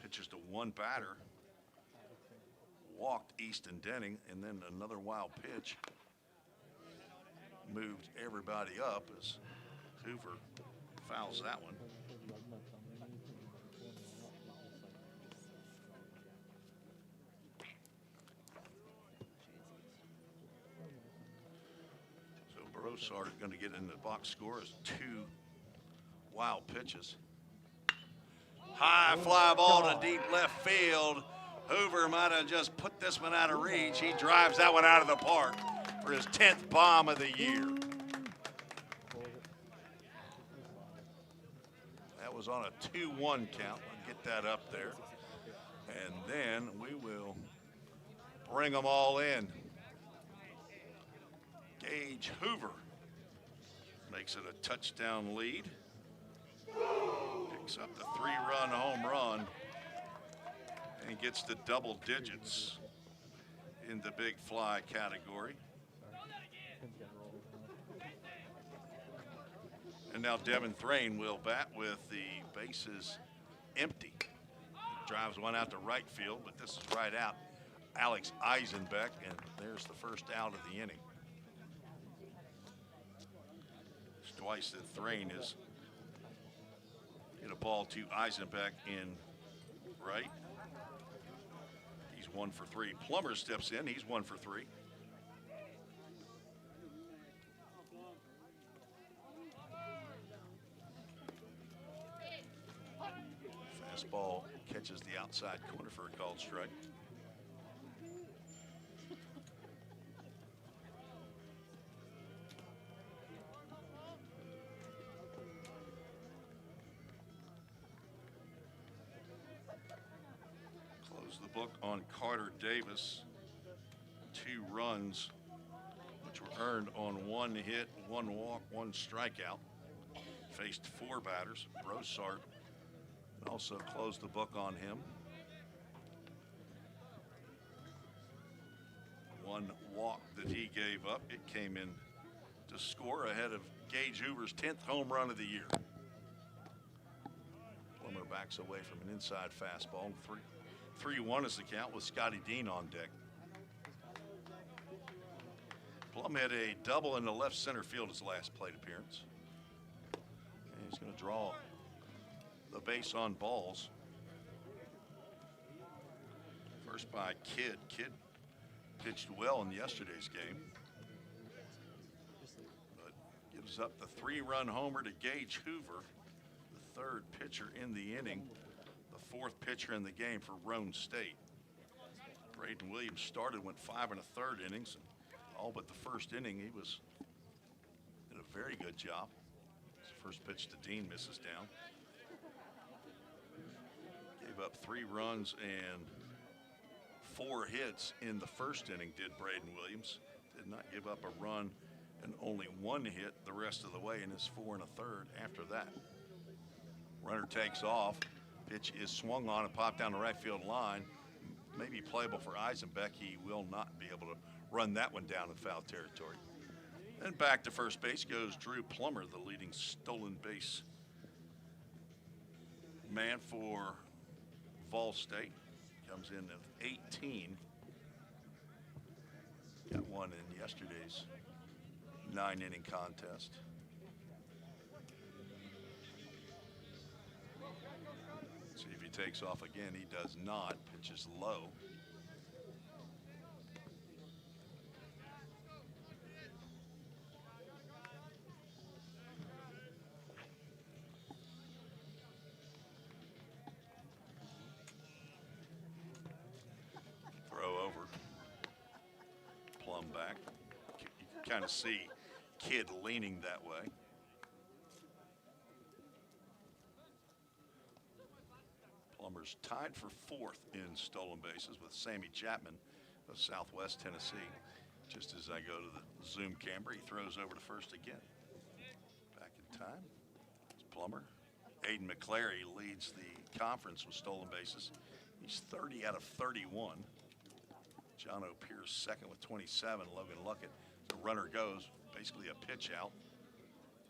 pitches to one batter. Walked Easton Denning, and then another wild pitch moved everybody up as Hoover fouls that one. So Brossard going to get in the box score as 2 wild pitches. High fly ball to deep left field. Hoover might have just put this one out of reach. He drives that one out of the park for his 10th bomb of the year. That was on a 2-1 count. I'll get that up there. And then we will bring them all in. Gage Hoover makes it a touchdown lead. Picks up the 3-run home run and gets to double digits in the big fly category. And now Devin Thrain will bat with the bases empty. Drives one out to right field, but this is right out. Alex Eisenbeck, and there's the first out of the inning. It's twice that Thrain has hit a ball to Eisenbeck in right. He's 1 for 3. Plummer steps in. He's 1 for 3. Fastball catches the outside corner for a called strike. Close the book on Carter Davis. 2 runs, which were earned on 1 hit, 1 walk, 1 strikeout. Faced 4 batters. Brossard also closed the book on him. 1 walk that he gave up. It came in to score ahead of Gage Hoover's 10th home run of the year. Plummer backs away from an inside fastball. 3-1 is the count with Scotty Dean on deck. Plum had a double in the left center field his last plate appearance. And he's going to draw the base on balls. First by Kidd. Kidd pitched well in yesterday's game, but gives up the 3-run homer to Gage Hoover, the 3rd pitcher in the inning, the 4th pitcher in the game for Roane State. Braden Williams started, went 5 1/3 innings, and all but the first inning he did a very good job. His first pitch to Dean misses down. Gave up 3 runs and 4 hits in the first inning, did Braden Williams. Did not give up a run and only 1 hit the rest of the way in his 4 1/3 after that. Runner takes off. Pitch is swung on and popped down the right field line. Maybe playable for Eisenbeck. He will not be able to run that one down in foul territory. And back to first base goes Drew Plummer, the leading stolen base man for Vol State. Comes in at 18. Got 1 in yesterday's 9-inning contest. See if he takes off again. He does not. Pitches low. Back. You can kind of see Kidd leaning that way. Plummer's tied for 4th in stolen bases with Sammy Chapman of Southwest Tennessee. Just as I go to the Zoom camera, he throws over to first again. Back in time. It's Plummer. Aiden McClary leads the conference with stolen bases. He's 30 out of 31. John O'Pear's second with 27. Logan Luckett. The runner goes, basically a pitch out.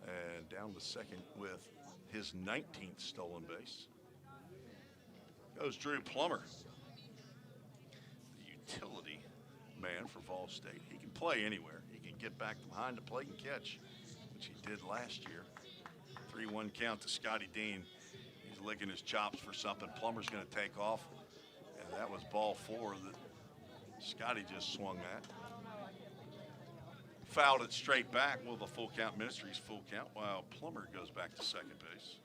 And down to second with his 19th stolen base. Goes Drew Plummer, the utility man for Vol State. He can play anywhere. He can get back behind the plate and catch, which he did last year. 3-1 count to Scotty Dean. He's licking his chops for something. Plummer's going to take off, and that was ball 4 that Scotty just swung at. Fouled it straight back. Well, the full count Ministries full count while Plummer goes back to second base.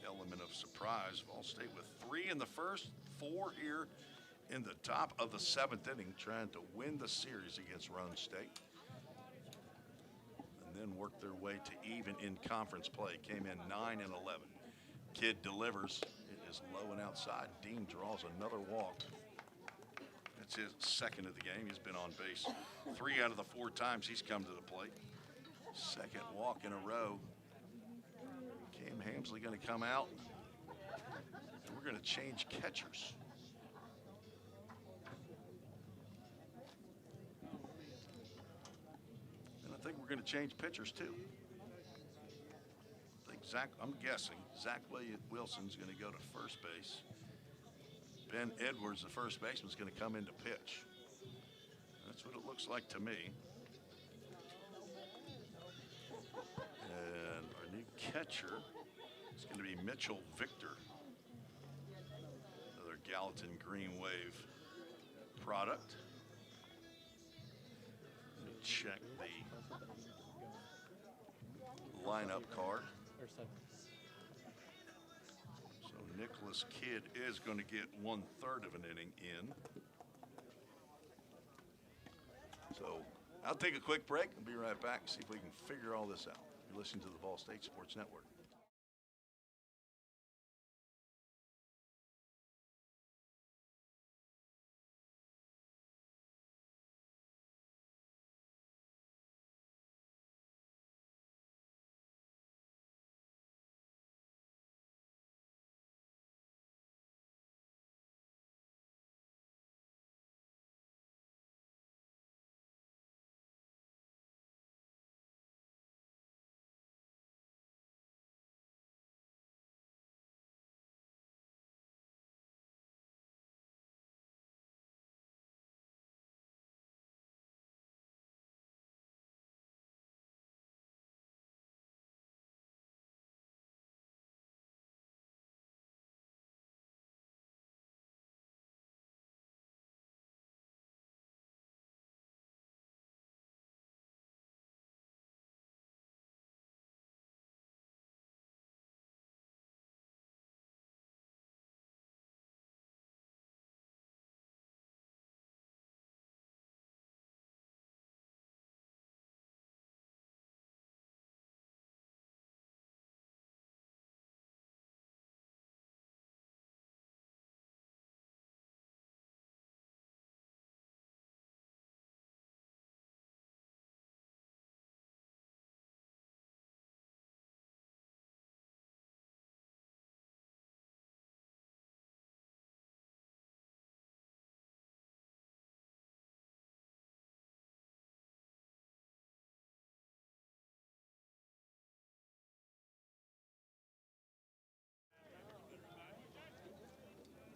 Element of surprise. Vol State with 3 in the first, 4 here in the top of the 7th inning, trying to win the series against Roane State. And then work their way to even in conference play. Came in 9 and 11. Kid delivers. It is low and outside. Dean draws another walk. That's his second of the game. He's been on base 3 out of the 4 times he's come to the plate. Second walk in a row. Cam Hamsley going to come out. And we're going to change catchers. And I think we're going to change pitchers too. I think I'm guessing Zach Wilson's going to go to first base. Ben Edwards, the first baseman, is going to come in to pitch. That's what it looks like to me. And our new catcher is going to be Mitchell Victor, another Gallatin Green Wave product. Let me check the lineup card. So Nicholas Kidd is going to get 1/3 of an inning in. So I'll take a quick break and be right back and see if we can figure all this out. You're listening to the Vol State Sports Network.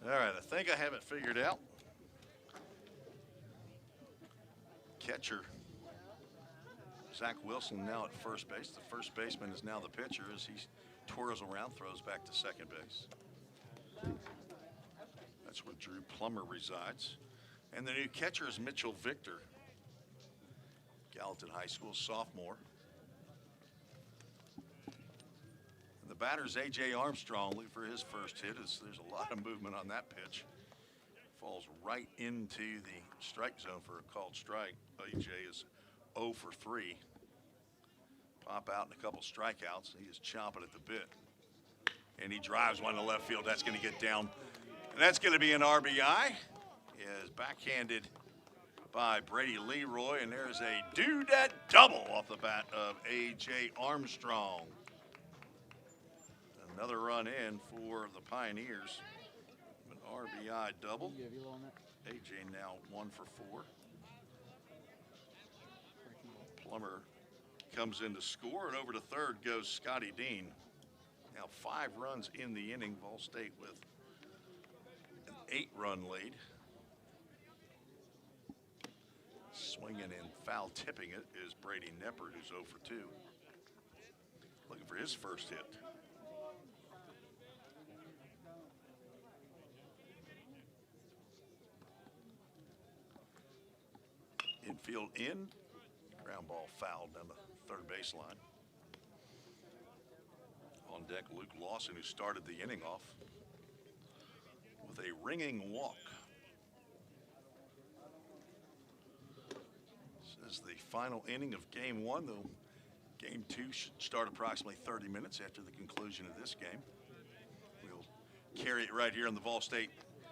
All right, I think I have it figured out. Catcher Zach Wilson now at first base. The first baseman is now the pitcher as he twirls around, throws back to second base. That's where Drew Plummer resides. And the new catcher is Mitchell Victor, Gallatin High School sophomore. And the batter's A.J. Armstrong, looking for his first hit. There's a lot of movement on that pitch. Falls right into the strike zone for a called strike. A.J. is 0 for 3. Pop out and a couple strikeouts. He is chomping at the bit. And he drives one to left field. That's going to get down. And that's going to be an RBI. Is backhanded by Brady Leroy. And there's a dudette double off the bat of A.J. Armstrong. Another run in for the Pioneers. An RBI double. A.J. now 1 for 4. Plummer comes in to score, and over to third goes Scotty Dean. Now 5 runs in the inning. Vol State with 8-run lead. Swinging and foul tipping it is Brady Neppert, who's 0 for 2. Looking for his first hit. Infield in. Ground ball fouled down the third baseline. On deck, Luke Lawson, who started the inning off with a ringing walk. This is the final inning of game 1, though game 2 should start approximately 30 minutes after the conclusion of this game. We'll carry it right here on the Vol State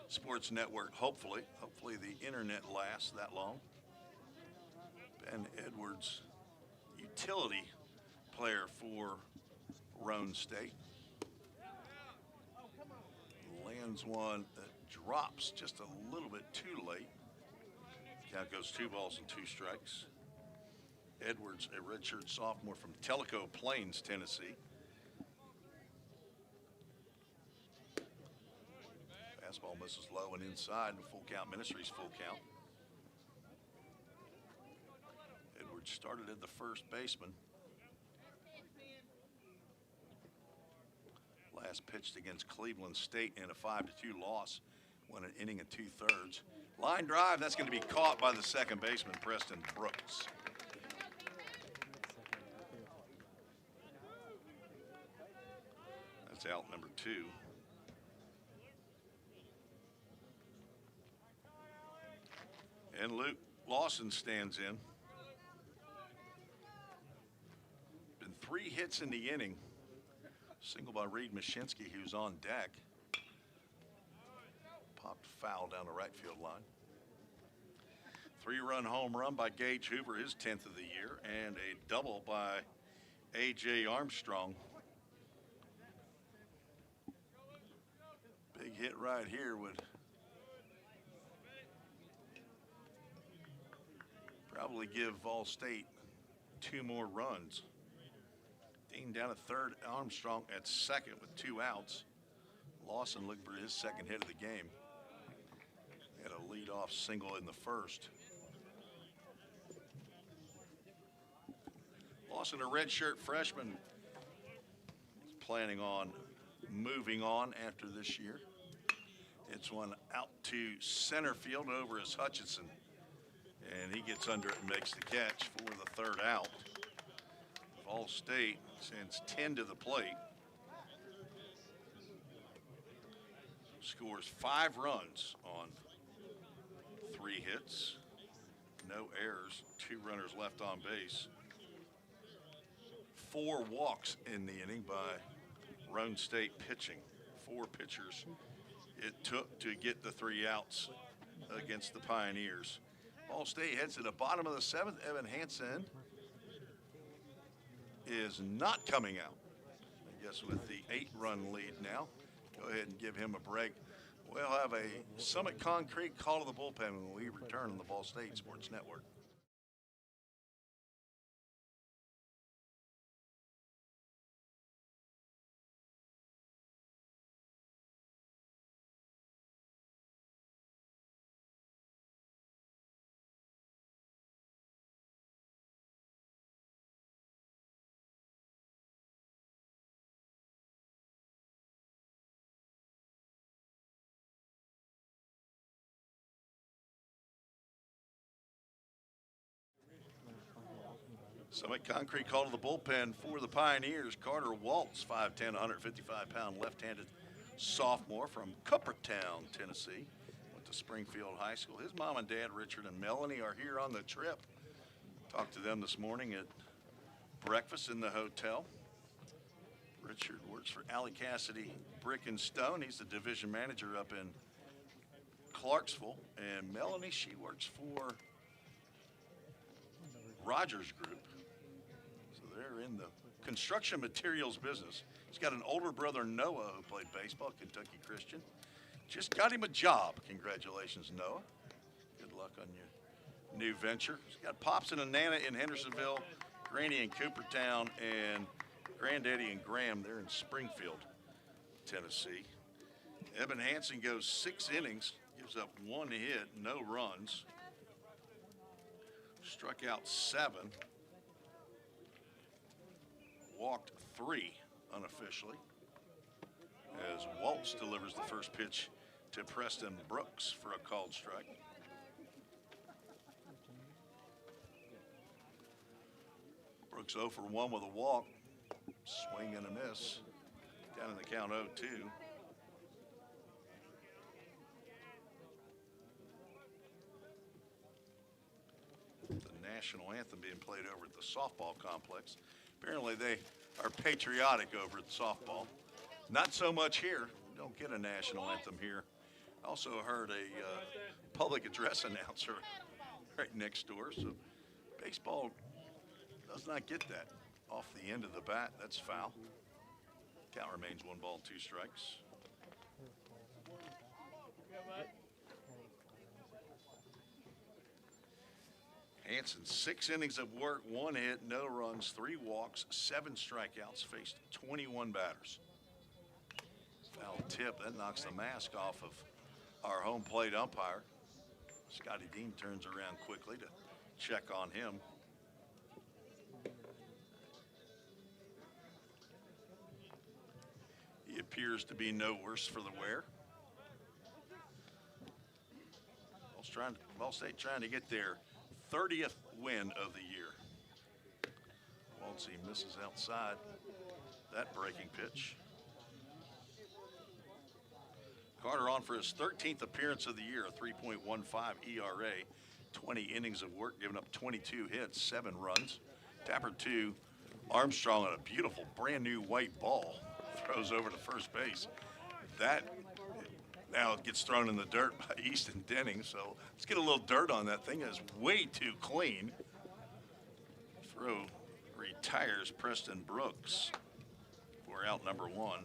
Sports Network, hopefully. Hopefully the internet lasts that long. Ben Edwards, utility player for Roane State. Lands one that drops just a little bit too late. Count goes 2 balls and 2 strikes. Edwards, a redshirt sophomore from Tellico Plains, Tennessee. Fastball misses low and inside. Full count, Ministries full count. Edwards started at the first baseman. Last pitched against Cleveland State in a 5-2 loss. Won an inning and 2/3. Line drive, that's going to be caught by the second baseman, Preston Brooks. That's out number 2. And Luke Lawson stands in. Been 3 hits in the inning. Single by Reed Mashinsky, who's on deck. Popped foul down the right field line. 3-run home run by Gage Hoover, his 10th of the year, and a double by A.J. Armstrong. Big hit right here would probably give Vol State 2 more runs. Dean down at third, Armstrong at second with 2 outs. Lawson looking for his second hit of the game. Had a leadoff single in the first. Lawson, a redshirt freshman, is planning on moving on after this year. It's one out to center field over as Hutchinson. And he gets under it and makes the catch for the 3rd out. Vol State sends 10 to the plate. Scores 5 runs on 3 hits. No errors, 2 runners left on base. 4 walks in the inning by Roane State pitching. 4 pitchers it took to get the 3 outs against the Pioneers. Vol State heads to the bottom of the 7th. Evan Hansen is not coming out. I guess with the 8-run lead now. Go ahead and give him a break. We'll have a Summit Concrete call to the bullpen when we return on the Vol State Sports Network. Summit Concrete call to the bullpen for the Pioneers. Carter Waltz, 5'10", 155-pound left-handed sophomore from Coopertown, Tennessee. Went to Springfield High School. His mom and dad, Richard and Melanie, are here on the trip. Talked to them this morning at breakfast in the hotel. Richard works for Alley Cassidy Brick and Stone. He's the division manager up in Clarksville. And Melanie, she works for Rogers Group. So they're in the construction materials business. He's got an older brother, Noah, who played baseball at Kentucky Christian. Just got him a job. Congratulations, Noah. Good luck on your new venture. He's got Pops and a Nana in Hendersonville, Granny in Coopertown, and Granddaddy and Graham, they're in Springfield, Tennessee. Evan Hansen goes 6 innings, gives up 1 hit, no runs. Struck out 7. Walked 3 unofficially. As Waltz delivers the first pitch to Preston Brooks for a called strike. Brooks 0 for 1 with a walk. Swing and a miss. Down in the count 0-2. The national anthem being played over at the softball complex. Apparently they are patriotic over at softball. Not so much here. We don't get a national anthem here. I also heard a public address announcer right next door. So baseball does not get that off the end of the bat. That's foul. Count remains 1 ball, 2 strikes. Hansen, 6 innings of work, 1 hit, no runs, 3 walks, 7 strikeouts, faced 21 batters. Foul tip, that knocks the mask off of our home plate umpire. Scotty Dean turns around quickly to check on him. He appears to be no worse for the wear. Ball State trying to get their 30th win of the year. Waltz misses outside that breaking pitch. Carter on for his 13th appearance of the year, a 3.15 ERA, 20 innings of work, giving up 22 hits, 7 runs. Tapper 2, Armstrong on a beautiful brand new white ball. Throws over to first base. That now it gets thrown in the dirt by Easton Denning, so let's get a little dirt on that thing. It's way too clean. Throw retires Preston Brooks for out number 1.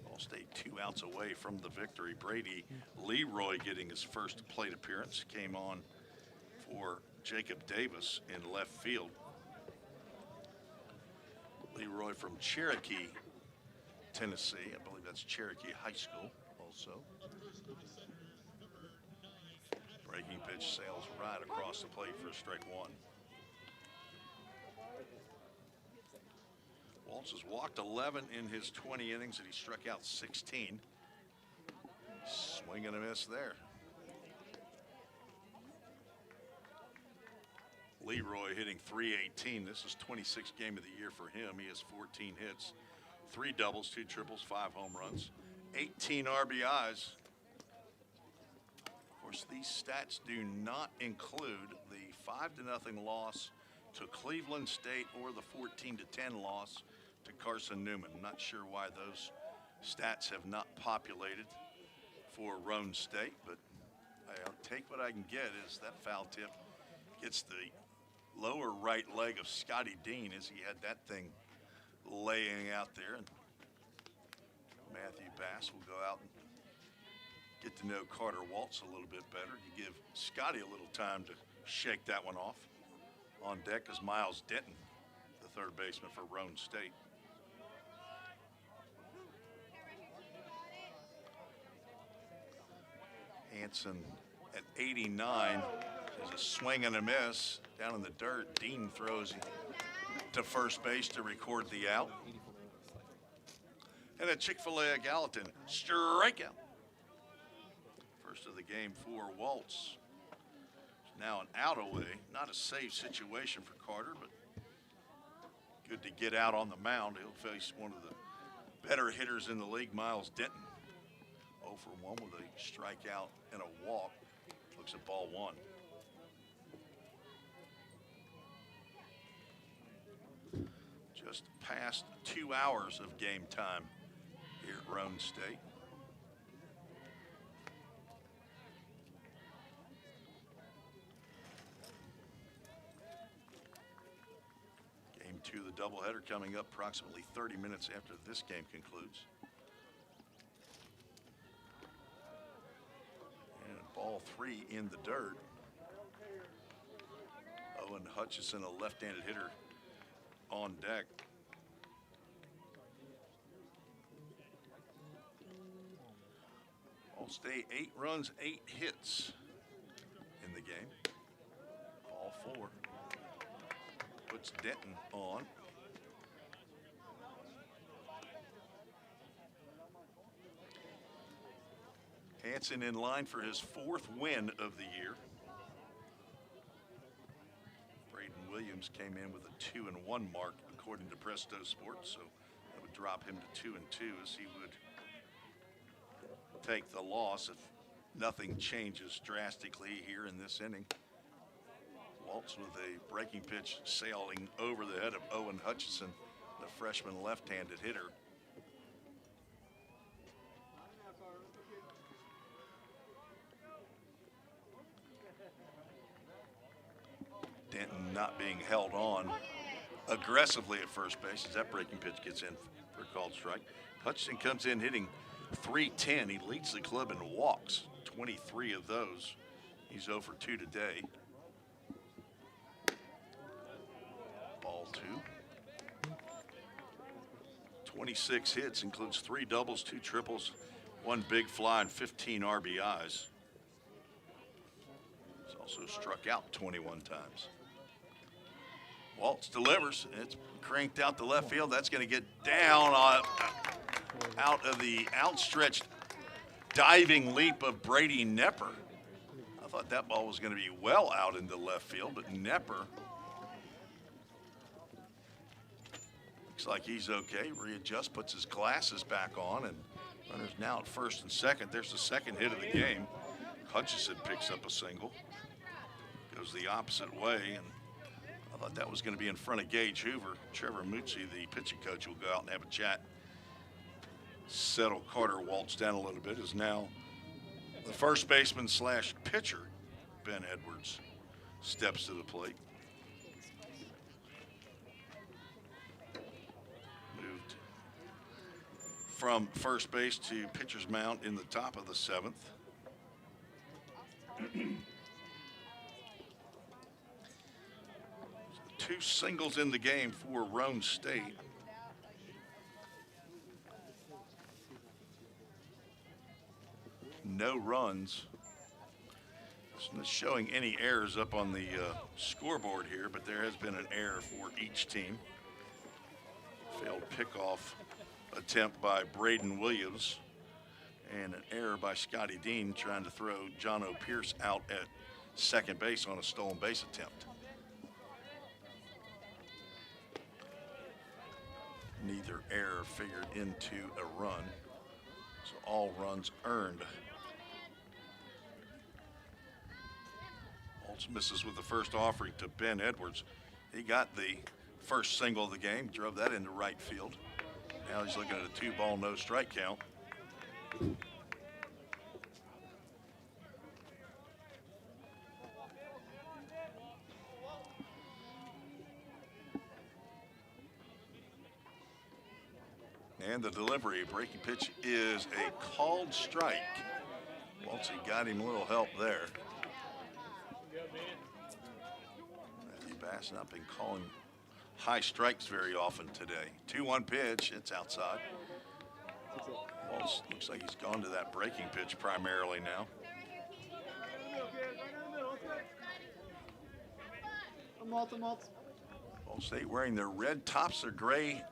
Ball State 2 outs away from the victory. Brady Leroy getting his first plate appearance. Came on for Jacob Davis in left field. Leroy from Cherokee, Tennessee. I believe that's Cherokee High School also. Breaking pitch sails right across the plate for strike 1. Waltz has walked 11 in his 20 innings and he struck out 16. Swing and a miss there. Leroy hitting .318. This is 26th game of the year for him. He has 14 hits, 3 doubles, 2 triples, 5 home runs, 18 RBIs. Of course, these stats do not include the 5-0 loss to Cleveland State or the 14-10 loss to Carson Newman. I'm not sure why those stats have not populated for Roane State, but I'll take what I can get. Is that foul tip gets the lower right leg of Scotty Dean as he had that thing laying out there. And Matthew Bass will go out and get to know Carter Waltz a little bit better. You give Scotty a little time to shake that one off. On deck is Miles Denton, the third baseman for Roane State. Hansen at 89 is a swing and a miss down in the dirt. Dean throws to first base to record the out. And a Chick-fil-A Gallatin strikeout. First of the game for Waltz. Now an out away, not a safe situation for Carter, but good to get out on the mound. He'll face one of the better hitters in the league, Miles Denton. 0 for 1 with a strikeout and a walk. Looks at ball 1. Just past 2 hours of game time here at Roane State. Game 2 of the doubleheader coming up approximately 30 minutes after this game concludes. And ball 3 in the dirt. Owen Hutchison, a left-handed hitter, on deck. Ball State 8 runs, 8 hits in the game. Ball 4. Puts Denton on. Hansen in line for his 4th win of the year. Braden Williams came in with a 2-1 mark according to Presto Sports, so that would drop him to 2-2 as he would take the loss if nothing changes drastically here in this inning. Waltz with a breaking pitch sailing over the head of Owen Hutchison, the freshman left-handed hitter. Denton not being held on aggressively at first base as that breaking pitch gets in for a called strike. Hutchison comes in hitting .310. He leads the club in walks, 23 of those. He's 0 for 2 today. Ball 2. 26 hits, includes 3 doubles, 2 triples, 1 big fly, and 15 RBIs. He's also struck out 21 times. Waltz delivers. It's cranked out to left field. That's going to get down out of the outstretched diving leap of Brady Nepper. I thought that ball was going to be well out into left field, but Nepper looks like he's okay. Readjusts, puts his glasses back on, and runners now at first and second. There's the second hit of the game. Hutchison picks up a single. Goes the opposite way, and I thought that was going to be in front of Gage Hoover. Trevor Muzzi, the pitching coach, will go out and have a chat. Settle Carter Waltz down a little bit. Is now the first baseman / pitcher, Ben Edwards, steps to the plate. Moved from first base to pitcher's mound in the top of the 7th. 2 singles in the game for Roane State. No runs. It's not showing any errors up on the scoreboard here, but there has been an error for each team. Failed pickoff attempt by Braden Williams, and an error by Scotty Dean trying to throw John O'Pierce out at second base on a stolen base attempt. Neither error figured into a run, so all runs earned. Waltz misses with the first offering to Ben Edwards. He got the first single of the game, drove that into right field. Now he's looking at a 2-ball, no strike count. And the delivery, breaking pitch is a called strike. Waltz got him a little help there. Matthew Bass not been calling high strikes very often today. 2-1 pitch, it's outside. Waltz looks like he's gone to that breaking pitch primarily now. Ball State wearing their red tops or gray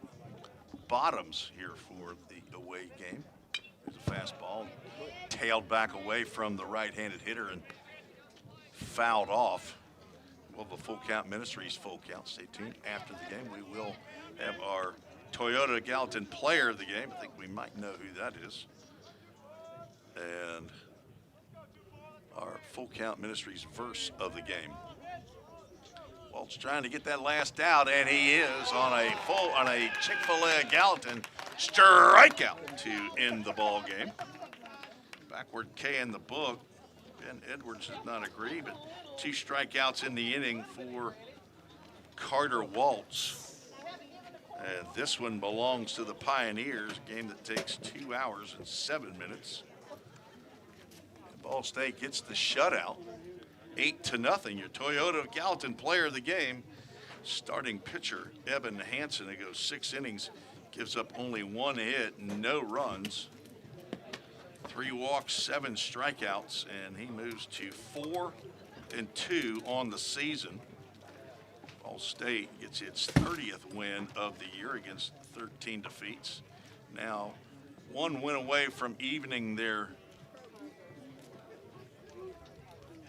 bottoms here for the away game. There's a fastball, tailed back away from the right-handed hitter and fouled off. Well, the Full Count Ministries full count. Stay tuned. After the game, we will have our Toyota Gallatin player of the game. I think we might know who that is. And our Full Count Ministries verse of the game. Waltz trying to get that last out, and he is on a Chick-fil-A Gallatin strikeout to end the ball game. Backward K in the book. Ben Edwards does not agree, but 2 strikeouts in the inning for Carter Waltz. And this one belongs to the Pioneers, a game that takes 2 hours and 7 minutes. Ball State gets the shutout. 8-0, your Toyota Gallatin player of the game. Starting pitcher, Evan Hansen, who goes 6 innings, gives up only 1 hit, no runs. 3 walks, 7 strikeouts, and he moves to 4-2 on the season. Ball State gets its 30th win of the year against 13 defeats. Now 1 win away from evening their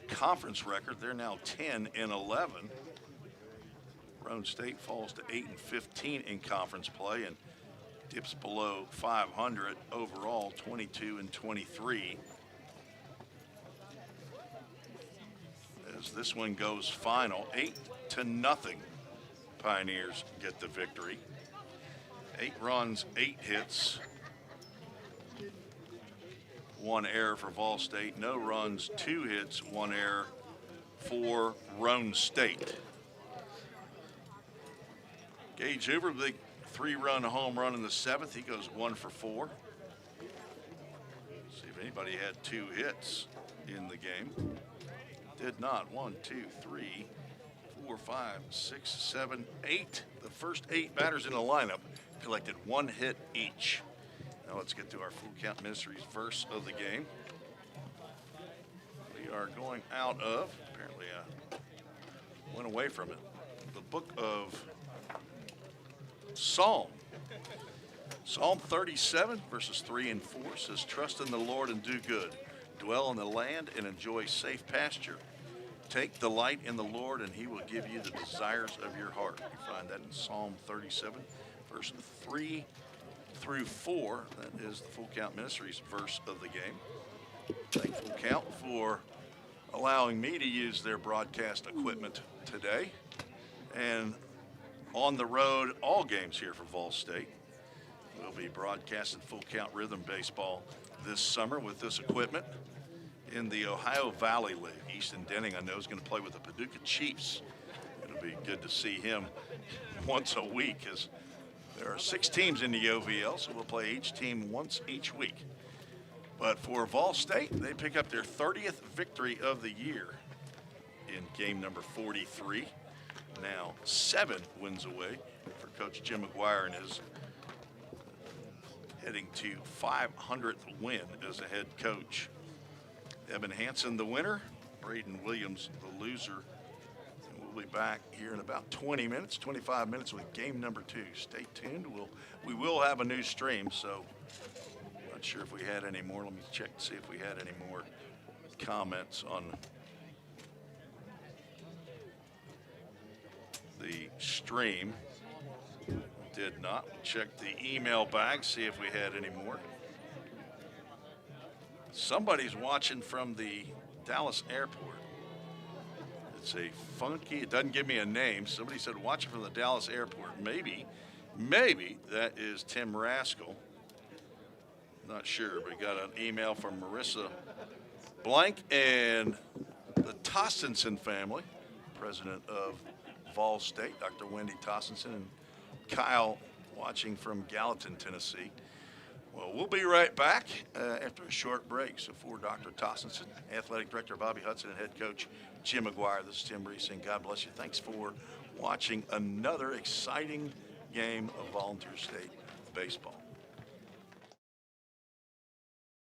conference record. They're now 10-11. Roane State falls to 8-15 in conference play and dips below 500 overall, 22-23. As this one goes final, 8-0. Pioneers get the victory. 8 runs, 8 hits. 1 error for Vol State. No runs, 2 hits, 1 error for Roane State. Gage Hoover, big 3-run home run in the 7th. He goes 1 for 4. See if anybody had 2 hits in the game. Did not. 1, 2, 3, 4, 5, 6, 7, 8. The first 8 batters in the lineup collected 1 hit each. Now let's get to our Full Count Ministries verse of the game. We are going out of, apparently I went away from it, the book of Psalm 37 verses 3 and 4 says, trust in the Lord and do good. Dwell in the land and enjoy safe pasture. Take delight in the Lord and he will give you the desires of your heart. You find that in Psalm 37 verse 3 through 4. That is the Full Count Ministries verse of the game. Thank Full Count for allowing me to use their broadcast equipment today. And on the road, all games here for Vol State. We'll be broadcasting Full Count Rhythm Baseball this summer with this equipment in the Ohio Valley League. Easton Denning, I know, is going to play with the Paducah Chiefs. It'll be good to see him once a week, as there are 6 teams in the OVL, so we'll play each team once each week. But for Vol State, they pick up their 30th victory of the year in game number 43. Now 7 wins away for Coach Jim McGuire and his heading to 500th win as a head coach. Evan Hansen, the winner. Braden Williams, the loser. And we'll be back here in about 20 minutes, 25 minutes with game number 2. Stay tuned. We will have a new stream, so not sure if we had any more. Let me check to see if we had any more comments on the stream. Did not. Check the email bag, see if we had any more. Somebody's watching from the Dallas airport. It's a funky, it doesn't give me a name. Somebody said watching from the Dallas airport. Maybe that is Tim Rascal. Not sure, but we got an email from Marissa Blank and the Tostenson family, president of Vol State, Dr. Wendy Tostenson, and Kyle watching from Gallatin, Tennessee. Well, we'll be right back after a short break. So for Dr. Tostenson, Athletic Director Bobby Hudson, and Head Coach Jim McGuire, this is Tim Reese saying God bless you. Thanks for watching another exciting game of Volunteer State baseball.